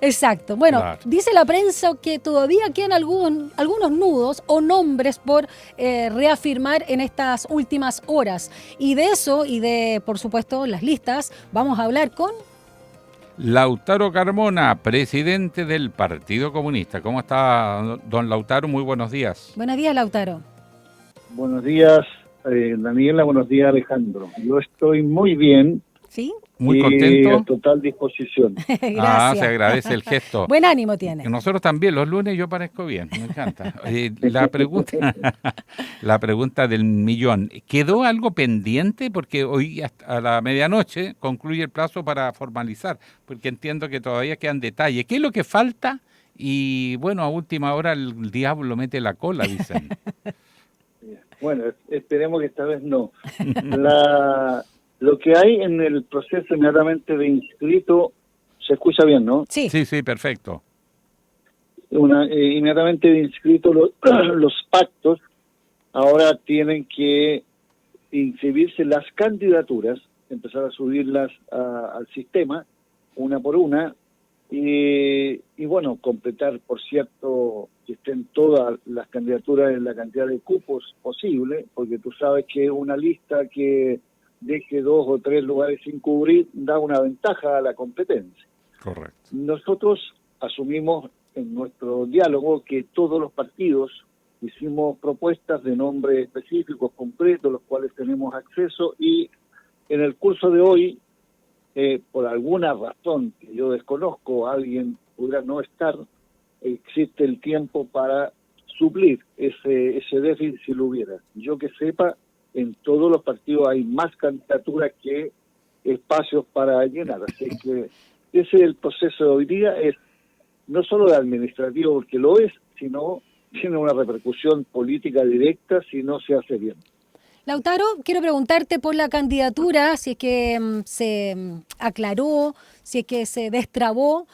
Exacto. Bueno, Claro. dice la prensa que todavía quedan algunos nudos o nombres por reafirmar en estas últimas horas. Y de eso, y de, por supuesto, las listas, vamos a hablar con... Lautaro Carmona, presidente del Partido Comunista. ¿Cómo está, don Lautaro? Muy buenos días. Buenos días, Lautaro. Buenos días, Daniela. Buenos días, Alejandro. Yo estoy muy bien. ¿Sí? Muy contento. A total disposición. Gracias. Se agradece el gesto. Buen ánimo tiene. Nosotros también, los lunes yo parezco bien, me encanta. La pregunta del millón. ¿Quedó algo pendiente? Porque hoy a la medianoche concluye el plazo para formalizar, porque entiendo que todavía quedan detalles. ¿Qué es lo que falta? Y bueno, a última hora el diablo mete la cola, dicen. Bueno, esperemos que esta vez no. Lo que hay en el proceso inmediatamente de inscrito, se escucha bien, ¿no? Sí, perfecto. Inmediatamente de inscrito los pactos, ahora tienen que inscribirse las candidaturas, empezar a subirlas al sistema, una por una, y bueno, completar, por cierto, que estén todas las candidaturas en la cantidad de cupos posible, porque tú sabes que una lista que deje 2 o 3 lugares sin cubrir da una ventaja a la competencia. Correcto. Nosotros asumimos en nuestro diálogo que todos los partidos hicimos propuestas de nombres específicos, concretos, los cuales tenemos acceso, y en el curso de hoy, por alguna razón que yo desconozco, alguien pudiera no estar, existe el tiempo para suplir ese déficit si lo hubiera. Yo que sepa, en todos los partidos hay más candidaturas que espacios para llenar. Así que ese es el proceso de hoy día, es no solo de administrativo, porque lo es, sino tiene una repercusión política directa si no se hace bien. Lautaro, quiero preguntarte por la candidatura, si es que se aclaró, si es que se destrabó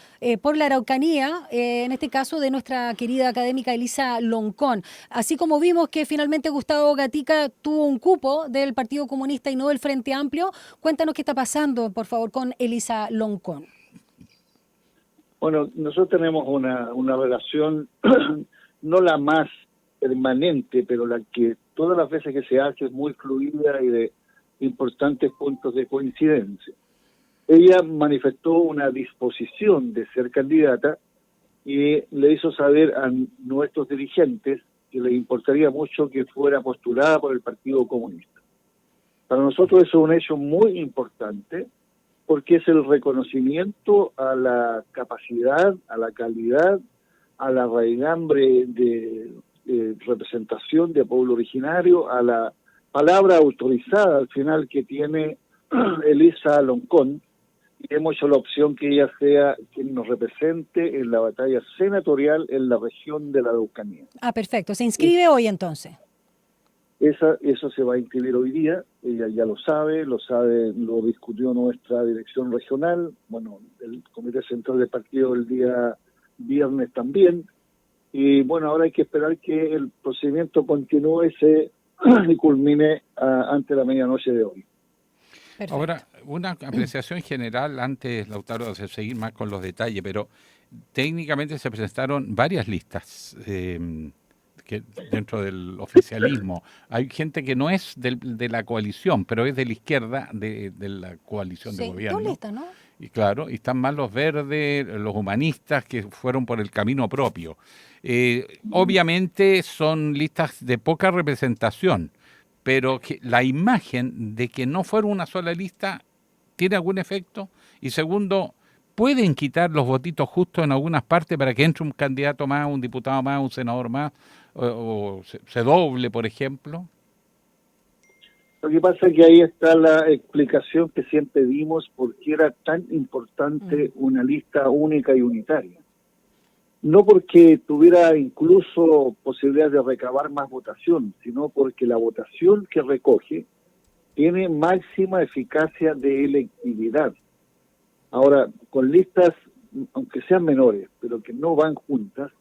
por la Araucanía, en este caso de nuestra querida académica Elisa Loncón. Así como vimos que finalmente Gustavo Gatica tuvo un cupo del Partido Comunista y no del Frente Amplio, cuéntanos qué está pasando, por favor, con Elisa Loncón. Bueno, nosotros tenemos una relación, no la más permanente, pero la que todas las veces que se hace es muy fluida y de importantes puntos de coincidencia. Ella manifestó una disposición de ser candidata y le hizo saber a nuestros dirigentes que le importaría mucho que fuera postulada por el Partido Comunista. Para nosotros eso es un hecho muy importante porque es el reconocimiento a la capacidad, a la calidad, a la raigambre de representación de pueblo originario, a la palabra autorizada al final que tiene Elisa Loncón, y hemos hecho la opción que ella sea quien nos represente en la batalla senatorial en la región de la Araucanía. Ah, perfecto. ¿Se inscribe hoy entonces? Eso se va a inscribir hoy día, ella ya lo lo discutió nuestra dirección regional, bueno, el Comité Central del Partido el día viernes también, y bueno, ahora hay que esperar que el procedimiento continúe y culmine ante la medianoche de hoy. Perfecto. Ahora, una apreciación general antes, Lautaro, de seguir más con los detalles, pero técnicamente se presentaron varias listas que dentro del oficialismo. Hay gente que no es de la coalición, pero es de la izquierda de la coalición de gobierno. Dos listas, ¿no? Y claro, y están más los verdes, los humanistas que fueron por el camino propio. Obviamente son listas de poca representación, pero que la imagen de que no fuera una sola lista tiene algún efecto. Y segundo, pueden quitar los votitos justos en algunas partes para que entre un candidato más, un diputado más, un senador más, o se doble, por ejemplo? Lo que pasa es que ahí está la explicación que siempre dimos por qué era tan importante una lista única y unitaria. No porque tuviera incluso posibilidad de recabar más votación, sino porque la votación que recoge tiene máxima eficacia de electividad. Ahora, con listas, aunque sean menores, pero que no van juntas,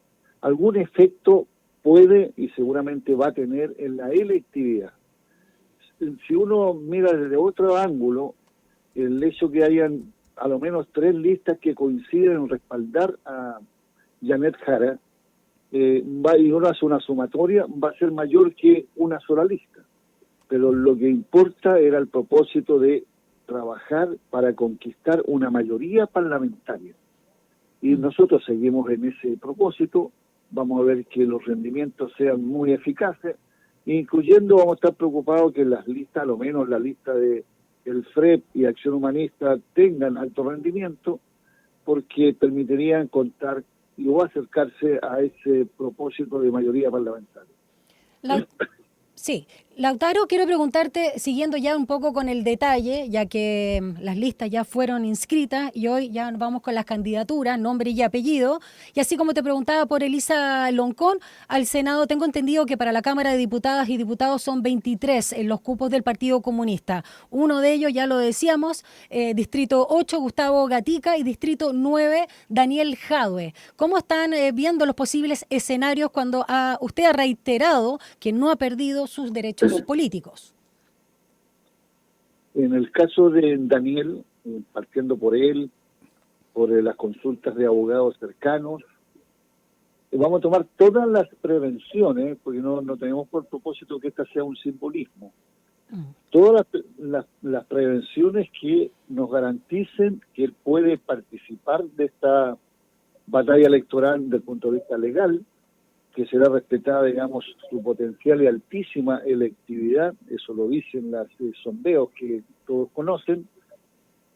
algún efecto puede y seguramente va a tener en la electividad. Si uno mira desde otro ángulo, el hecho que hayan a lo menos 3 listas que coinciden en respaldar a Janet Jara, y uno hace una sumatoria, va a ser mayor que una sola lista. Pero lo que importa era el propósito de trabajar para conquistar una mayoría parlamentaria. Y nosotros seguimos en ese propósito, vamos a ver que los rendimientos sean muy eficaces, incluyendo vamos a estar preocupados que las listas, a lo menos la lista de el FREP y Acción Humanista, tengan alto rendimiento, porque permitirían contar o acercarse a ese propósito de mayoría parlamentaria. Sí, Lautaro, quiero preguntarte, siguiendo ya un poco con el detalle, ya que las listas ya fueron inscritas y hoy ya vamos con las candidaturas, nombre y apellido, y así como te preguntaba por Elisa Loncón, al Senado tengo entendido que para la Cámara de Diputadas y Diputados son 23 en los cupos del Partido Comunista. Uno de ellos, ya lo decíamos, Distrito 8, Gustavo Gatica, y Distrito 9, Daniel Jadue. ¿Cómo están viendo los posibles escenarios cuando usted ha reiterado que no ha perdido sus derechos políticos? En el caso de Daniel, partiendo por él, por las consultas de abogados cercanos, vamos a tomar todas las prevenciones, porque no tenemos por propósito que esta sea un simbolismo. Todas las prevenciones que nos garanticen que él puede participar de esta batalla electoral desde el punto de vista legal, que será respetada, digamos, su potencial y altísima electividad, eso lo dicen los sondeos que todos conocen,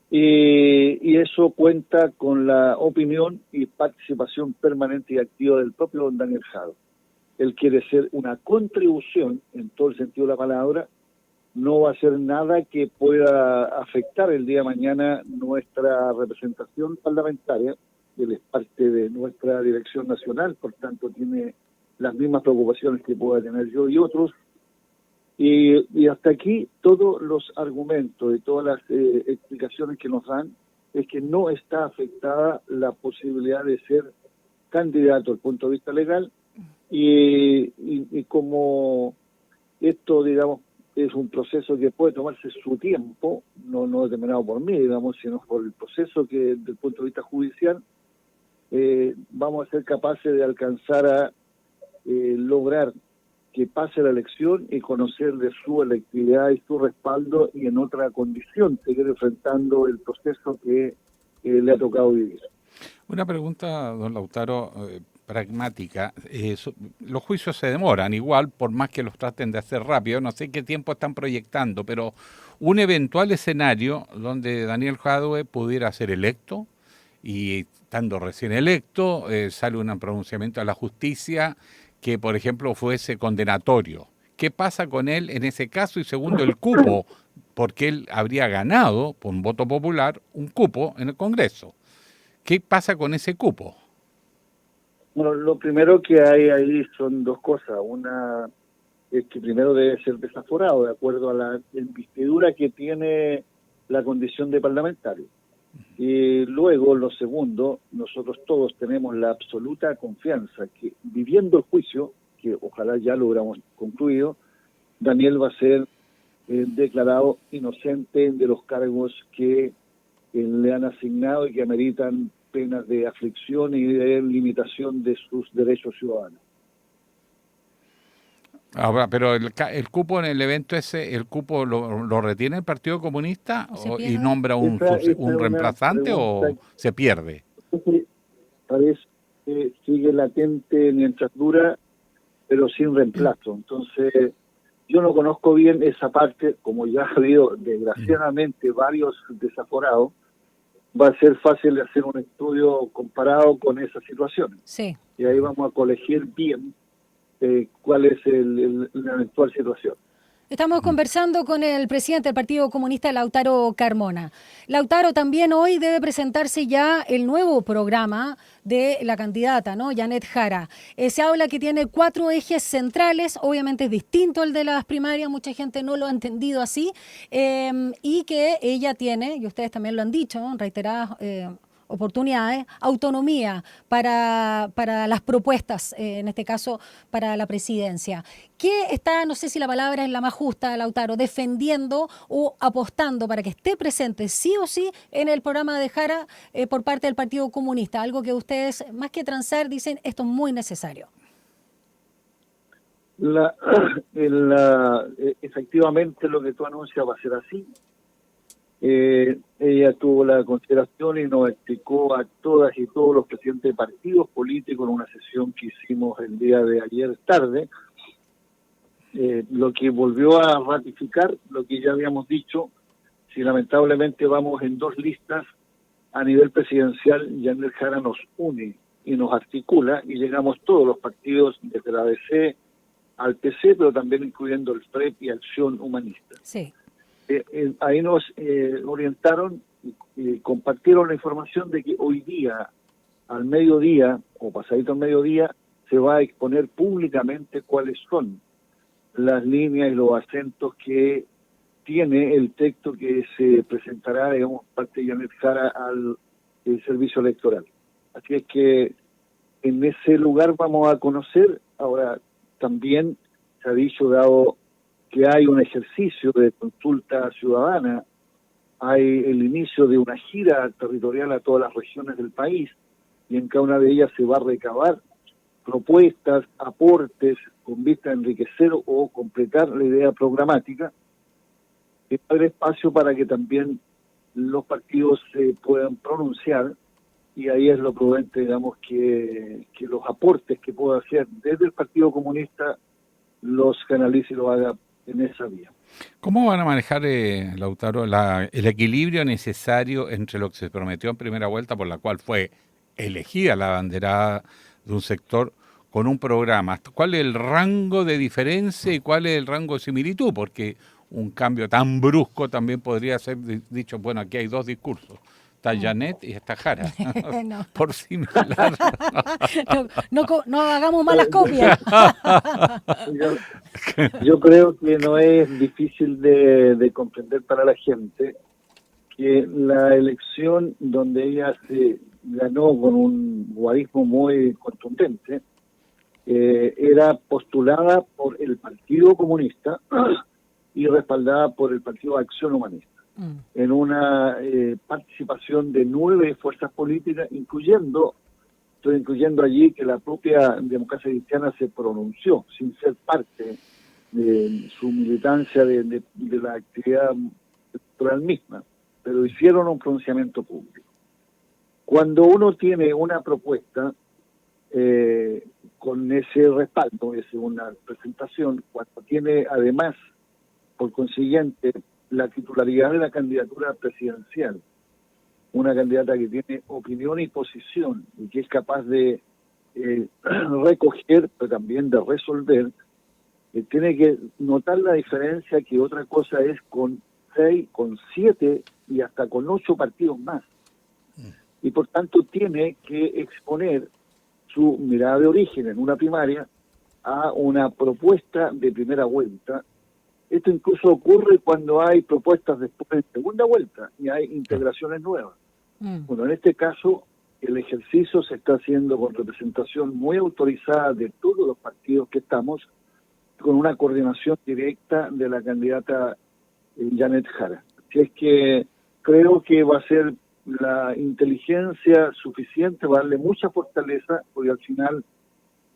y eso cuenta con la opinión y participación permanente y activa del propio don Daniel Jadue. Él quiere ser una contribución, en todo el sentido de la palabra, no va a ser nada que pueda afectar el día de mañana nuestra representación parlamentaria. Él es parte de nuestra dirección nacional, por tanto tiene las mismas preocupaciones que pueda tener yo y otros, y hasta aquí todos los argumentos y todas las explicaciones que nos dan es que no está afectada la posibilidad de ser candidato desde el punto de vista legal, y como esto, digamos, es un proceso que puede tomarse su tiempo, no determinado por mí, digamos, sino por el proceso que desde el punto de vista judicial vamos a ser capaces de alcanzar a lograr que pase la elección y conocer de su electividad y su respaldo, y en otra condición seguir enfrentando el proceso que le ha tocado vivir. Una pregunta, don Lautaro, pragmática. Los juicios se demoran igual, por más que los traten de hacer rápido. No sé qué tiempo están proyectando, pero un eventual escenario donde Daniel Jadue pudiera ser electo, y estando recién electo, sale un pronunciamiento de la justicia que, por ejemplo, fuese condenatorio. ¿Qué pasa con él en ese caso? Y segundo, el cupo, porque él habría ganado, por un voto popular, un cupo en el Congreso. ¿Qué pasa con ese cupo? Bueno, lo primero que hay ahí son dos cosas. Una es que primero debe ser desaforado, de acuerdo a la investidura que tiene la condición de parlamentario. Y luego, lo segundo, nosotros todos tenemos la absoluta confianza que, viviendo el juicio, que ojalá ya lo hubiéramos concluido, Daniel va a ser declarado inocente de los cargos que le han asignado y que ameritan penas de aflicción y de limitación de sus derechos ciudadanos. Ahora, pero el cupo en el evento ese, ¿el cupo lo retiene el Partido Comunista y nombra un reemplazante o se pierde? Parece que sigue latente mientras dura, pero sin reemplazo. Entonces, yo no conozco bien esa parte, como ya ha habido desgraciadamente varios desaforados, va a ser fácil de hacer un estudio comparado con esas situaciones. Sí. Y ahí vamos a colegir bien cuál es la eventual situación. Estamos conversando con el presidente del Partido Comunista, Lautaro Carmona. Lautaro, también hoy debe presentarse ya el nuevo programa de la candidata, ¿no? Janet Jara. Se habla que tiene 4 ejes centrales, obviamente es distinto al de las primarias, mucha gente no lo ha entendido así, y que ella tiene, y ustedes también lo han dicho, ¿no?, en reiteradas oportunidades, autonomía para las propuestas, en este caso para la presidencia. ¿Qué está, no sé si la palabra es la más justa, Lautaro, defendiendo o apostando para que esté presente sí o sí en el programa de Jara por parte del Partido Comunista? Algo que ustedes, más que transar, dicen esto es muy necesario. Efectivamente lo que tú anuncias va a ser así. Ella tuvo la consideración y nos explicó a todas y todos los presidentes de partidos políticos en una sesión que hicimos el día de ayer tarde, lo que volvió a ratificar lo que ya habíamos dicho. Si lamentablemente vamos en 2 listas a nivel presidencial, Janet Jara nos une y nos articula y llegamos todos los partidos desde la ADC al PC, pero también incluyendo el FREP y Acción Humanista. Sí. Ahí nos orientaron y compartieron la información de que hoy día, al mediodía, o pasadito al mediodía, se va a exponer públicamente cuáles son las líneas y los acentos que tiene el texto que se presentará, digamos, parte de Janet Jara al servicio electoral. Así es que en ese lugar vamos a conocer. Ahora, también se ha dicho, dado que hay un ejercicio de consulta ciudadana, hay el inicio de una gira territorial a todas las regiones del país, y en cada una de ellas se va a recabar propuestas, aportes, con vista a enriquecer o completar la idea programática, y va a haber espacio para que también los partidos se puedan pronunciar, y ahí es lo prudente, digamos, que los aportes que pueda hacer desde el Partido Comunista los canalice y lo haga en esa vía. ¿Cómo van a manejar, Lautaro, el equilibrio necesario entre lo que se prometió en primera vuelta, por la cual fue elegida la banderada de un sector, con un programa? ¿Cuál es el rango de diferencia y cuál es el rango de similitud? Porque un cambio tan brusco también podría ser dicho, bueno, aquí hay 2 discursos. Está Janet y está Jara. No. Por similar. No hagamos malas copias. Yo creo que no es difícil de comprender para la gente que la elección donde ella se ganó con un guarismo muy contundente era postulada por el Partido Comunista y respaldada por el Partido Acción Humanista, en una participación de 9 fuerzas políticas, estoy incluyendo allí que la propia Democracia Cristiana se pronunció, sin ser parte de su militancia de la actividad electoral misma, pero hicieron un pronunciamiento público. Cuando uno tiene una propuesta con ese respaldo, es una presentación, cuando tiene además, por consiguiente, la titularidad de la candidatura presidencial, una candidata que tiene opinión y posición y que es capaz de recoger, pero también de resolver, tiene que notar la diferencia, que otra cosa es con 6, con 7 y hasta con 8 partidos más. Y por tanto tiene que exponer su mirada de origen en una primaria a una propuesta de primera vuelta. Esto incluso ocurre cuando hay propuestas después de segunda vuelta y hay integraciones nuevas. Bueno, en este caso el ejercicio se está haciendo con representación muy autorizada de todos los partidos que estamos, con una coordinación directa de la candidata Janet Jara. Así es que creo que va a ser la inteligencia suficiente, va a darle mucha fortaleza, porque al final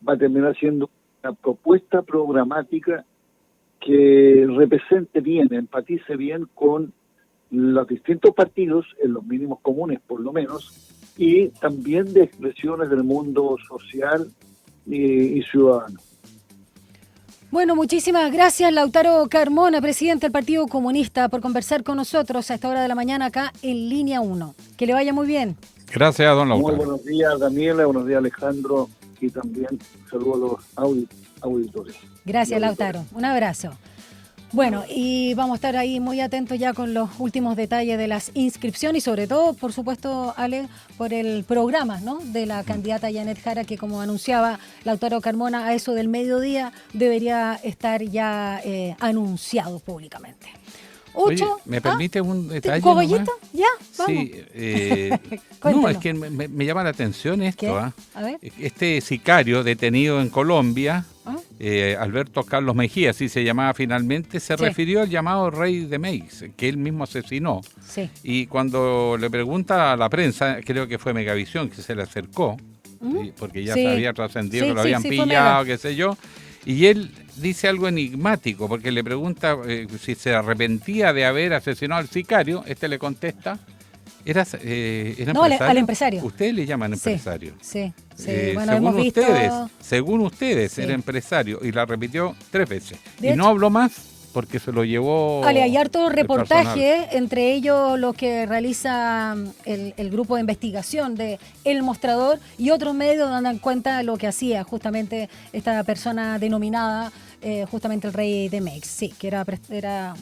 va a terminar siendo una propuesta programática que represente bien, empatice bien con los distintos partidos, en los mínimos comunes por lo menos, y también de expresiones del mundo social y ciudadano. Bueno, muchísimas gracias, Lautaro Carmona, presidente del Partido Comunista, por conversar con nosotros a esta hora de la mañana acá en Línea 1. Que le vaya muy bien. Gracias, don Lautaro. Muy buenos días, Daniela. Buenos días, Alejandro. y también saludo a los auditores. Gracias, Lautaro. Un abrazo. Bueno, y vamos a estar ahí muy atentos ya con los últimos detalles de las inscripciones y sobre todo, por supuesto, Ale, por el programa, ¿no?, de la candidata Janet Jara, que como anunciaba Lautaro Carmona, a eso del mediodía debería estar ya anunciado públicamente. Oye, ¿me permite un detalle? ¿Cogollito? ¿Ya? Vamos. Sí, no, es que me llama la atención esto. A ver. Este sicario detenido en Colombia, Alberto Carlos Mejía, así se llamaba finalmente, se refirió al llamado Rey de Meix, que él mismo asesinó. Sí. Y cuando le pregunta a la prensa, creo que fue Megavisión que se le acercó, porque ya se había trascendido que lo habían pillado, qué sé yo, y él dice algo enigmático, porque le pregunta si se arrepentía de haber asesinado al sicario. Este le contesta, ¿era empresario? Al empresario. Ustedes le llaman empresario. Sí. Bueno, hemos visto... Según ustedes, era empresario, y la repitió 3 veces. De y hecho, no habló más porque se lo llevó... Ale, hay harto el reportaje, personal. entre ellos los que realiza el grupo de investigación de El Mostrador y otros medios donde dan cuenta de lo que hacía justamente esta persona denominada justamente el Rey de Meix, sí, que era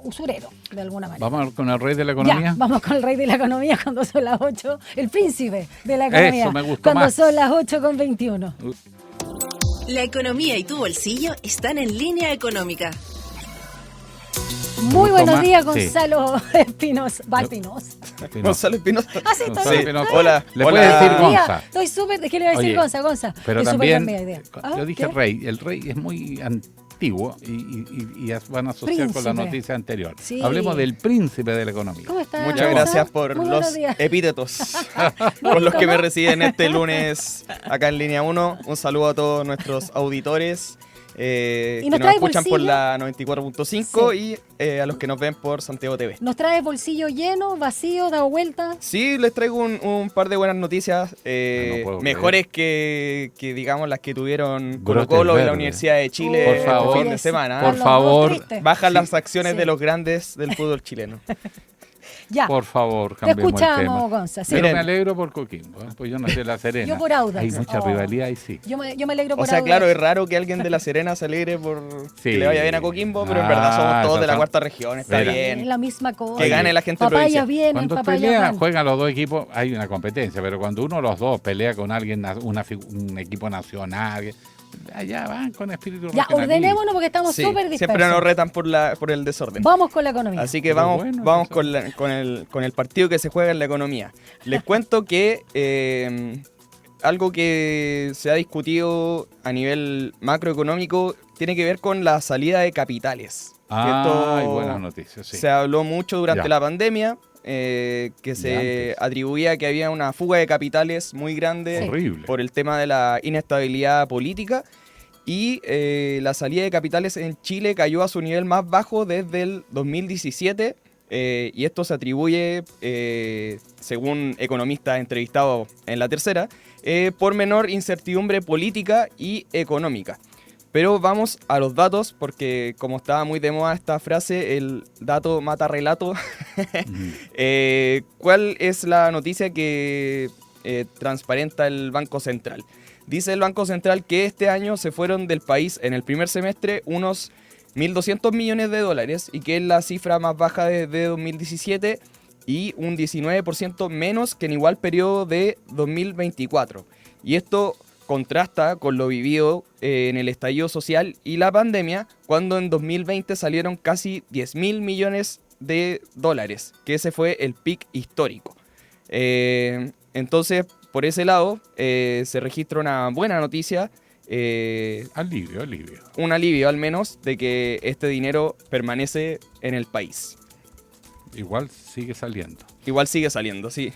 usurero de alguna manera. ¿Vamos con el Rey de la Economía? Ya, vamos con el Rey de la Economía cuando son las 8, el Príncipe de la Economía. Eso me gustó cuando más. son las 8:21. La economía y tu bolsillo están en Línea Económica. Muy buenos días, Sí. Gonzalo Espinosa. Gonzalo Espinosa. Ah, sí, Gonzalo estoy Espinosa. Hola. Le puede decir Buenos días. Gonza. Estoy súper. ¿Qué le voy a decir, Oye, Gonza? Pero Estoy también, súper cambiada de idea. yo dije ¿qué? Rey. El Rey es muy antiguo y van a asociar con la Príncipe. noticia anterior. Sí. Hablemos del Príncipe de la Economía. ¿Cómo está? Muchas Gonza? gracias por Muy los buenos días. epítetos con los que me reciben este lunes acá en Línea 1. Un saludo a todos nuestros auditores que nos nos trae escuchan por bolsillo. la 94.5 y a los que nos ven por Santiago TV. ¿Nos trae bolsillo lleno, vacío, dado vuelta? Sí, les traigo un par de buenas noticias, puedo mejores que digamos las que tuvieron Brotes Colo-Colo y la verdes. Universidad de Chile Por favor, este fin de semana. por favor. Bajan las acciones Sí. de los grandes del fútbol chileno. Ya. Por favor, Te cambiemos el tema. escuchamos, Gonza. Sí. Pero Miren. me alegro por Coquimbo, pues yo no sé La Serena. Yo por Audax. Hay mucha Oh. rivalidad y sí. Yo me alegro por O sea, Audax. claro, es raro que alguien de La Serena se alegre por Sí. que le vaya bien a Coquimbo, pero en verdad somos todos de la eso cuarta región, está Mira. Es bien. la misma cosa. Que gane la gente de Papaya provincia. vienen, Cuando papaya pelea, van. juegan los dos equipos, hay una competencia, pero cuando uno de los dos pelea con alguien, un equipo nacional, allá van con espíritu Ya, regionalista. ordenémonos porque estamos Sí, súper dispersos. siempre nos retan por el desorden. Vamos con la economía. Así que Pero vamos, bueno, vamos eso. con el partido que se juega en la economía. Les cuento que algo que se ha discutido a nivel macroeconómico tiene que ver con la salida de capitales. Ah, buenas noticias, sí. Se habló mucho durante Ya. la pandemia, que se atribuía que había una fuga de capitales muy grande Horrible. por el tema de la inestabilidad política. Y la salida de capitales en Chile cayó a su nivel más bajo desde el 2017. Y esto se atribuye, según economistas entrevistados en La Tercera, por menor incertidumbre política y económica. Pero vamos a los datos, porque como estaba muy de moda esta frase, el dato mata relato. ¿Cuál es la noticia que transparenta el Banco Central? Dice el Banco Central que este año se fueron del país en el primer semestre unos 1.200 millones de dólares y que es la cifra más baja desde 2017 y un 19% menos que en igual periodo de 2024. Y esto contrasta con lo vivido en el estallido social y la pandemia, cuando en 2020 salieron casi 10.000 millones de dólares, que ese fue el pic histórico. Entonces, por ese lado, se registra una buena noticia. Alivio. Un alivio, al menos, de que este dinero permanece en el país. Igual sigue saliendo. Igual sigue saliendo, sí.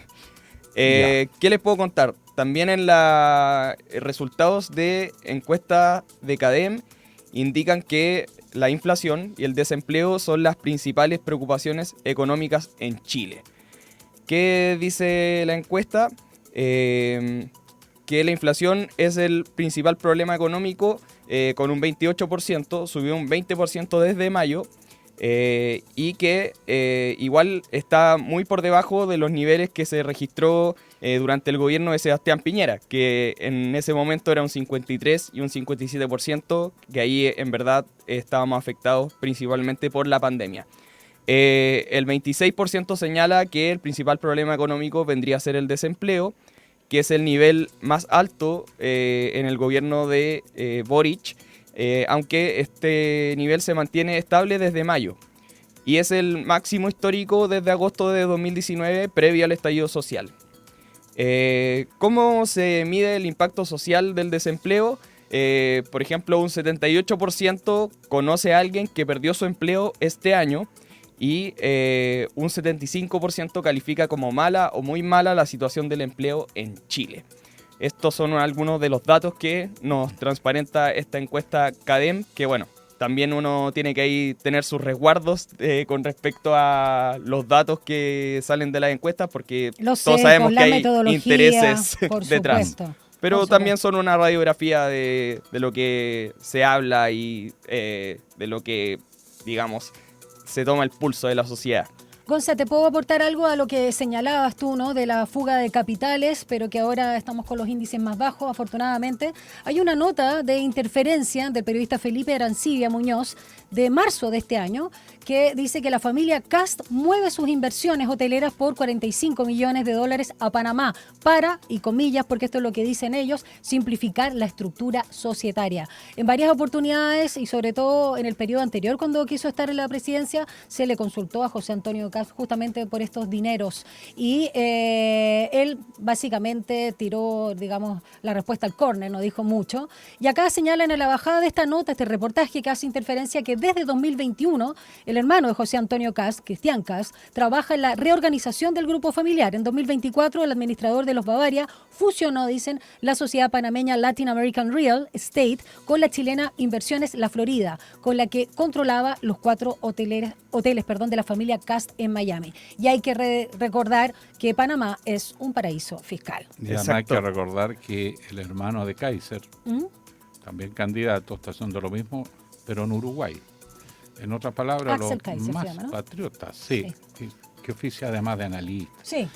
¿Qué les puedo contar? También en los resultados de encuesta de CADEM indican que la inflación y el desempleo son las principales preocupaciones económicas en Chile. ¿Qué dice la encuesta? Que la inflación es el principal problema económico con un 28%, subió un 20% desde mayo. y que igual está muy por debajo de los niveles que se registró durante el gobierno de Sebastián Piñera, que en ese momento era un 53 y un 57%, que ahí en verdad estábamos afectados principalmente por la pandemia. El 26% señala que el principal problema económico vendría a ser el desempleo, que es el nivel más alto en el gobierno de Boric, aunque este nivel se mantiene estable desde mayo. Y es el máximo histórico desde agosto de 2019, previo al estallido social. ¿Cómo se mide el impacto social del desempleo? Por ejemplo, un 78% conoce a alguien que perdió su empleo este año, y un 75% califica como mala o muy mala la situación del empleo en Chile. Estos son algunos de los datos que nos transparenta esta encuesta CADEM, que bueno, también uno tiene que ahí tener sus resguardos con respecto a los datos que salen de las encuestas, porque todos sabemos que hay intereses detrás. Supuesto. Pero también son una radiografía de lo que se habla y de lo que, digamos, se toma el pulso de la sociedad. Gonza, ¿te puedo aportar algo a lo que señalabas tú, ¿no? De la fuga de capitales, pero que ahora estamos con los índices más bajos, afortunadamente. Hay una nota de Interferencia del periodista Felipe Arancibia Muñoz de marzo de este año que dice que la familia Kast mueve sus inversiones hoteleras por $45 millones a Panamá para, y comillas, porque esto es lo que dicen ellos, simplificar la estructura societaria. En varias oportunidades y sobre todo en el periodo anterior, cuando quiso estar en la presidencia, se le consultó a José Antonio Kast justamente por estos dineros y él básicamente tiró, digamos, la respuesta al córner, no dijo mucho. Y acá señalan en la bajada de esta nota, este reportaje que hace Interferencia, que desde 2021 el hermano de José Antonio Kast, Cristian Kast, trabaja en la reorganización del grupo familiar. En 2024 el administrador de los Bavaria fusionó, dicen, la sociedad panameña Latin American Real Estate con la chilena Inversiones La Florida, con la que controlaba los 4 hoteles de la familia Kast en Miami. Y hay que recordar que Panamá es un paraíso fiscal. Y además hay que recordar que el hermano de Kaiser, también candidato, está haciendo lo mismo, pero en Uruguay. En otras palabras, Axel los Kaiser más se llama, ¿no? patriotas, sí, que oficia además de analista. Sí.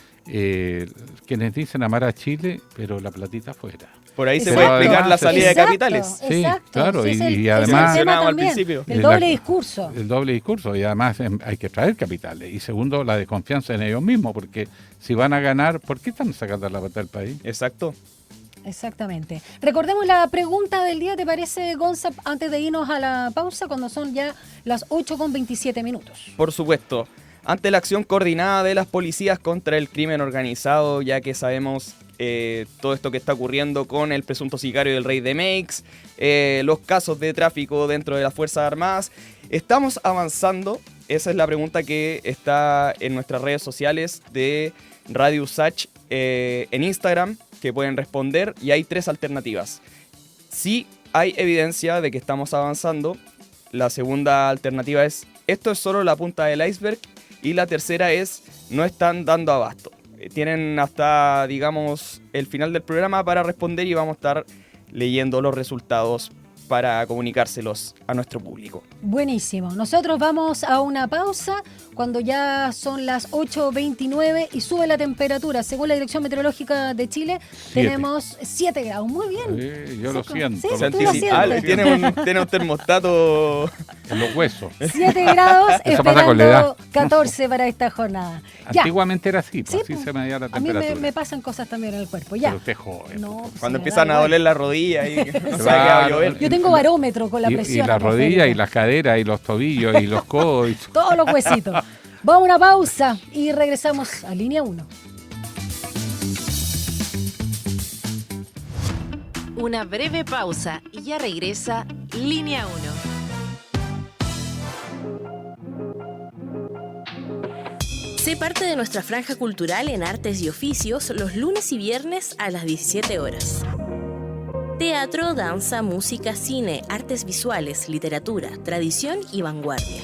Quienes dicen amar a Chile, pero la platita afuera. Por ahí se puede explicar la salida de capitales. Sí, claro, Sí, y además al principio. El doble discurso. El doble discurso, y además hay que traer capitales. Y segundo, la desconfianza en ellos mismos, porque si van a ganar, ¿por qué están sacando la pata del país? Exacto. Exactamente. Recordemos la pregunta del día, ¿te parece, Gonza, antes de irnos a la pausa, cuando son ya las 8:27? Por supuesto. Ante la acción coordinada de las policías contra el crimen organizado, ya que sabemos todo esto que está ocurriendo con el presunto sicario del Rey de Meix, los casos de tráfico dentro de las Fuerzas Armadas, ¿estamos avanzando? Esa es la pregunta que está en nuestras redes sociales de Radio USACH en Instagram, que pueden responder, y hay 3 alternativas. Sí hay evidencia de que estamos avanzando. La segunda alternativa es, esto es solo la punta del iceberg. Y la tercera es, no están dando abasto. Tienen hasta, digamos, el final del programa para responder y vamos a estar leyendo los resultados para comunicárselos a nuestro público. Buenísimo. Nosotros vamos a una pausa cuando ya son las 8:29 y sube la temperatura. Según la Dirección Meteorológica de Chile, tenemos 7 grados. Muy bien. Sí, yo lo siento. Sí, tú lo sientes. Tiene un termostato en los huesos. 7 grados, Eso pasa con la esperando edad. 14 para esta jornada. Antiguamente era así, Sí, así se medía la A mí temperatura. me pasan cosas también en el cuerpo. Ya. Pero usted es joven. No, Cuando me empiezan da a igual. doler la rodilla y se Claro. ha quedado a llover. Yo tengo barómetro con la presión. Y la rodilla, y las caderas, y los tobillos, y los codos. y Todos los huesitos. Vamos a una pausa y regresamos a Línea 1. Una breve pausa y ya regresa Línea 1. Sé parte de nuestra franja cultural en Artes y Oficios los lunes y viernes a las 17 horas. Teatro, danza, música, cine, artes visuales, literatura, tradición y vanguardia.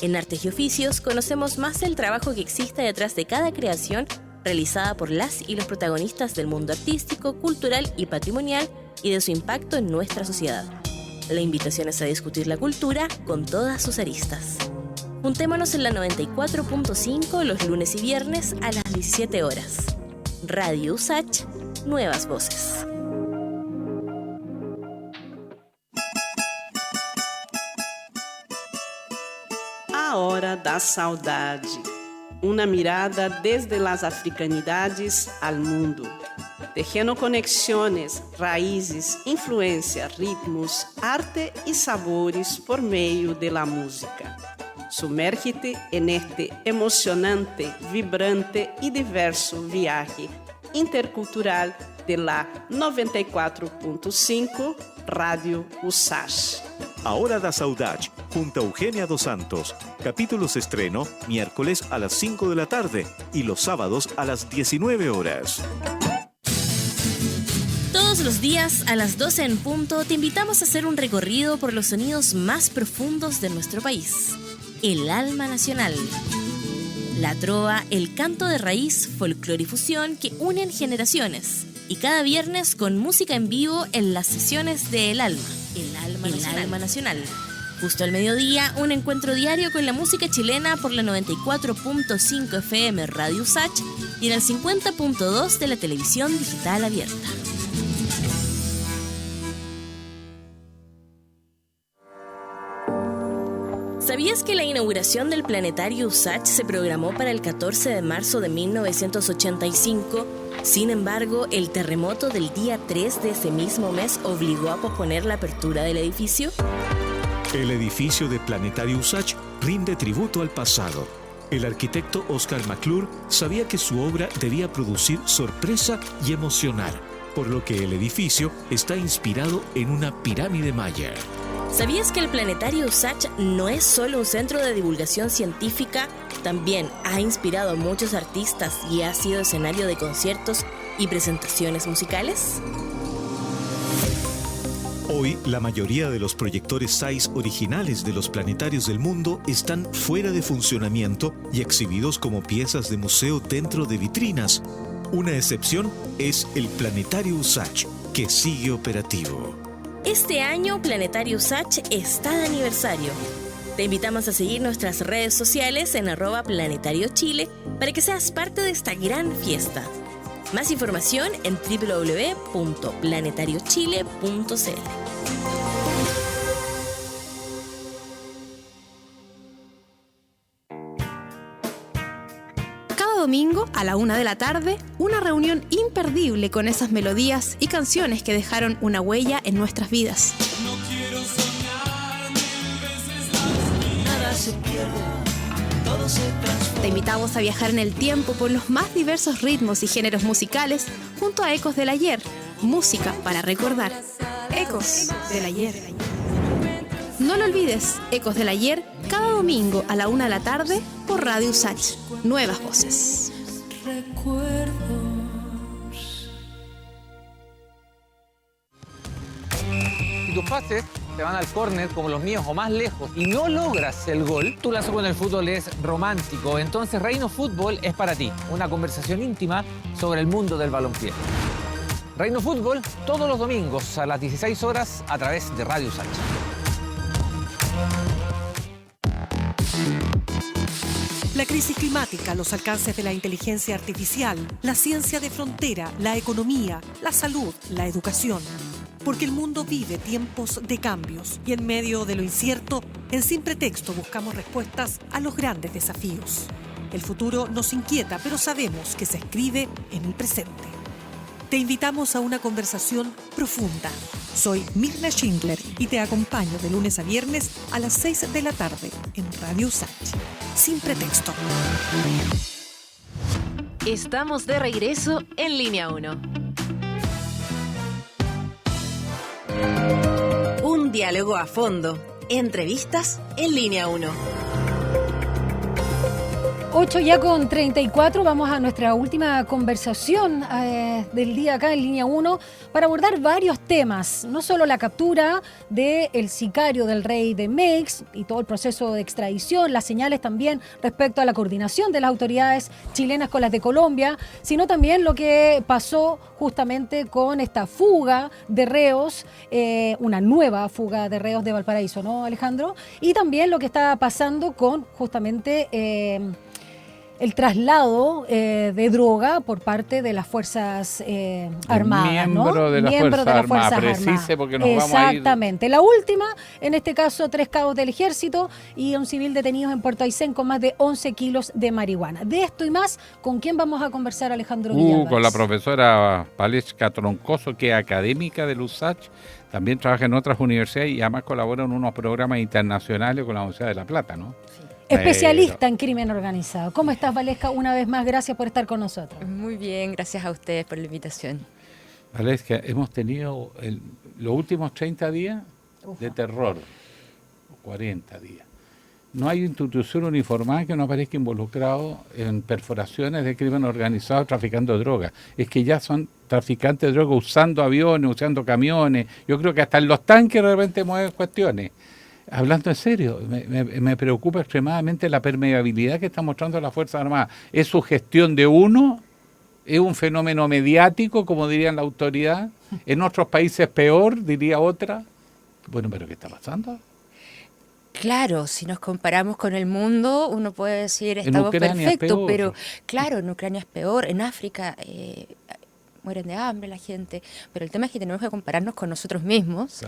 En Artes y Oficios conocemos más del trabajo que existe detrás de cada creación realizada por las y los protagonistas del mundo artístico, cultural y patrimonial y de su impacto en nuestra sociedad. La invitación es a discutir la cultura con todas sus aristas. Juntémonos en la 94.5 los lunes y viernes a las 17 horas. Radio USACH, nuevas voces. A Hora da Saudade. Uma mirada desde las africanidades al mundo. Tejendo conexiones, raízes, influência, ritmos, arte e sabores por meio de la música. Sumérgete en este emocionante, vibrante y diverso viaje intercultural de la 94.5 Radio USACH. A Hora da Saudade, junto a Eugenia dos Santos. Capítulos estreno miércoles a las 5 de la tarde y los sábados a las 19 horas. Todos los días a las 12 en punto te invitamos a hacer un recorrido por los sonidos más profundos de nuestro país. El alma nacional. La trova, el canto de raíz, folclore y fusión que unen generaciones. Y cada viernes con música en vivo en las sesiones de El Alma. El Alma Nacional. Justo al mediodía, un encuentro diario con la música chilena por la 94.5 FM Radio USACH y en el 50.2 de la televisión digital abierta. ¿Sabías que la inauguración del Planetario USACH se programó para el 14 de marzo de 1985? Sin embargo, el terremoto del día 3 de ese mismo mes obligó a posponer la apertura del edificio. El edificio de Planetario USACH rinde tributo al pasado. El arquitecto Oscar McClure sabía que su obra debía producir sorpresa y emocionar, por lo que el edificio está inspirado en una pirámide maya. ¿Sabías que el Planetario USACH no es solo un centro de divulgación científica? También ha inspirado a muchos artistas y ha sido escenario de conciertos y presentaciones musicales. Hoy, la mayoría de los proyectores SAIS originales de los planetarios del mundo están fuera de funcionamiento y exhibidos como piezas de museo dentro de vitrinas. Una excepción es el Planetario USACH, que sigue operativo. Este año Planetario USACH está de aniversario. Te invitamos a seguir nuestras redes sociales en @planetariochile para que seas parte de esta gran fiesta. Más información en www.planetariochile.cl. Domingo a la 1 de la tarde, una reunión imperdible con esas melodías y canciones que dejaron una huella en nuestras vidas. No quiero soñar 1000 veces la vida. Nada se pierde, todo se transforma. Te invitamos a viajar en el tiempo por los más diversos ritmos y géneros musicales junto a Ecos del Ayer, música para recordar. Ecos del Ayer. No lo olvides, Ecos del Ayer, cada domingo a la 1 de la tarde por Radio USACH. Nuevas voces. Si tus pases te van al córner como los míos o más lejos y no logras el gol, tu lazo con el fútbol es romántico. Entonces Reino Fútbol es para ti. Una conversación íntima sobre el mundo del balompié. Reino Fútbol todos los domingos a las 16 horas a través de Radio USACH. La crisis climática, los alcances de la inteligencia artificial, la ciencia de frontera, la economía, la salud, la educación. Porque el mundo vive tiempos de cambios y en medio de lo incierto, en Sin Pretexto buscamos respuestas a los grandes desafíos. El futuro nos inquieta, pero sabemos que se escribe en el presente. Te invitamos a una conversación profunda. Soy Mirna Schindler y te acompaño de lunes a viernes a las 6 de la tarde en Radio USACH. Sin Pretexto. Estamos de regreso en Línea 1. Un diálogo a fondo. Entrevistas en Línea 1. 8 ya con 34, vamos a nuestra última conversación del día acá en Línea 1 para abordar varios temas, no solo la captura del sicario del rey de Mex y todo el proceso de extradición, las señales también respecto a la coordinación de las autoridades chilenas con las de Colombia, sino también lo que pasó justamente con esta fuga de reos, una nueva fuga de reos de Valparaíso, ¿no, Alejandro? Y también lo que está pasando con justamente el traslado de droga por parte de las Fuerzas Armadas, ¿no? Miembro de las Fuerzas Armadas, precise porque nos vamos a ir. Exactamente. La última, en este caso, 3 cabos del Ejército y un civil detenidos en Puerto Aysén con más de 11 kilos de marihuana. De esto y más, ¿con quién vamos a conversar, Alejandro Villalbaez? Con la profesora Valesca Troncoso, que es académica del USACH, también trabaja en otras universidades y además colabora en unos programas internacionales con la Universidad de La Plata, ¿no? Especialista en crimen organizado. ¿Cómo estás, Valesca? Una vez más, gracias por estar con nosotros. Muy bien, gracias a ustedes por la invitación. Valesca, hemos tenido los últimos 30 días de terror, 40 días. No hay institución uniformada que no aparezca involucrado en perforaciones de crimen organizado traficando drogas. Es que ya son traficantes de drogas usando aviones, usando camiones. Yo creo que hasta en los tanques de repente mueven cuestiones. Hablando en serio, me preocupa extremadamente la permeabilidad que está mostrando la Fuerza Armada. ¿Es su gestión de uno? ¿Es un fenómeno mediático, como dirían la autoridad? ¿En otros países peor, diría otra? Bueno, pero ¿qué está pasando? Claro, si nos comparamos con el mundo, uno puede decir estamos perfectos, pero claro, en Ucrania es peor, en África mueren de hambre la gente, pero el tema es que tenemos que compararnos con nosotros mismos